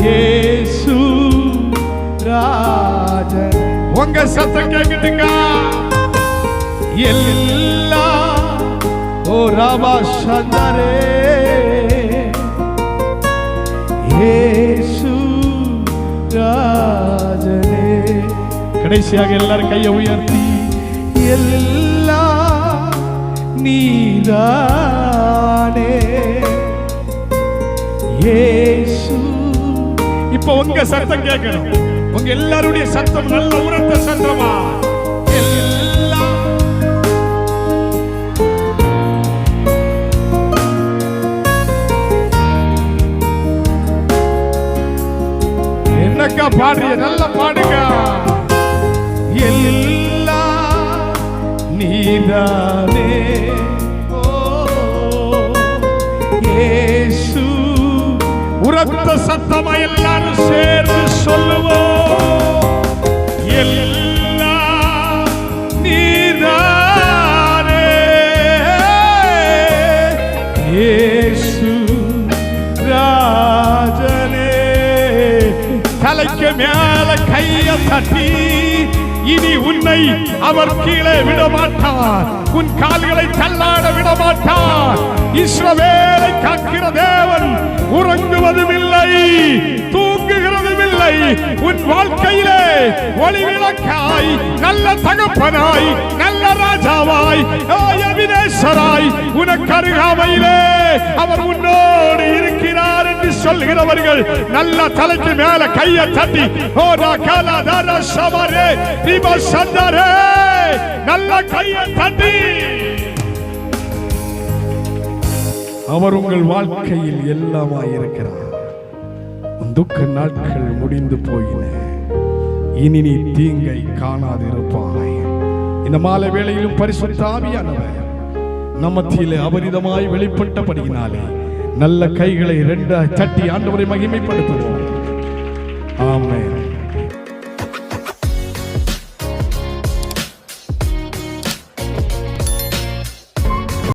இயேசு ராஜன். உங்க சத்தம் கேக்குதுங்க. எல்லாம் ஓ ராமா சந்தரே இயேசு ராஜனே. கடைசியாக எல்லாரும் கையை உயர்த்தி எல்லாம் நீதானே இயேசு. இப்போ உங்க சத்தம் கேட்கணும். உங்க எல்லாருடைய சத்தம் நல்ல உரத்த சத்தமா. எல்லாம் என்னக்கா பாடுறிய? நல்ல பாடுங்க. எல்லாம் நீதானே இயேசு. உரத்த சத்தமா எல்லாரும் சேர்ந்து சொல்லுவோம். எல்லாம் நீதானே இயேசு ராஜனே. தலைக்கு மேல கைய தட்டி இனி உன்னை அவர் கீழே விடமாட்டார், உன் கால்களை தள்ளாட விடமாட்டார். இஸ்ரவேலை காக்கிற தேவன் உறங்குவதும் இல்லை, தூங்குகிறதும் இல்லை. உன் வாழ்க்கையிலே ஒளிவிளக்காய், நல்ல தகப்பனாய், நல்ல ராஜாவாய், எபினேசராய் உனக்கு அருகாமையிலே அவர் உன்னோடு இருக்கிறார் என்று சொல்கிறவர்கள் நல்ல தலைக்கு மேல கையை தட்டி நல்ல கையை தட்டி அவர் உங்கள் வாழ்க்கையில் எல்லாமாயிருக்கிறார். துக்க நாட்கள் முடிந்து போயின, இனி நீ தீங்கை காணாதிருப்பாய். இந்த மாலை வேளையிலும் பரிசுத்த ஆவியானவர் நம் மத்தியிலே அபரிதமாய் வெளிப்பட்டபடியினாலே நல்ல கைகளை இரண்டாய் தட்டி ஆண்டவரை மகிமைப்படுத்துவோம்.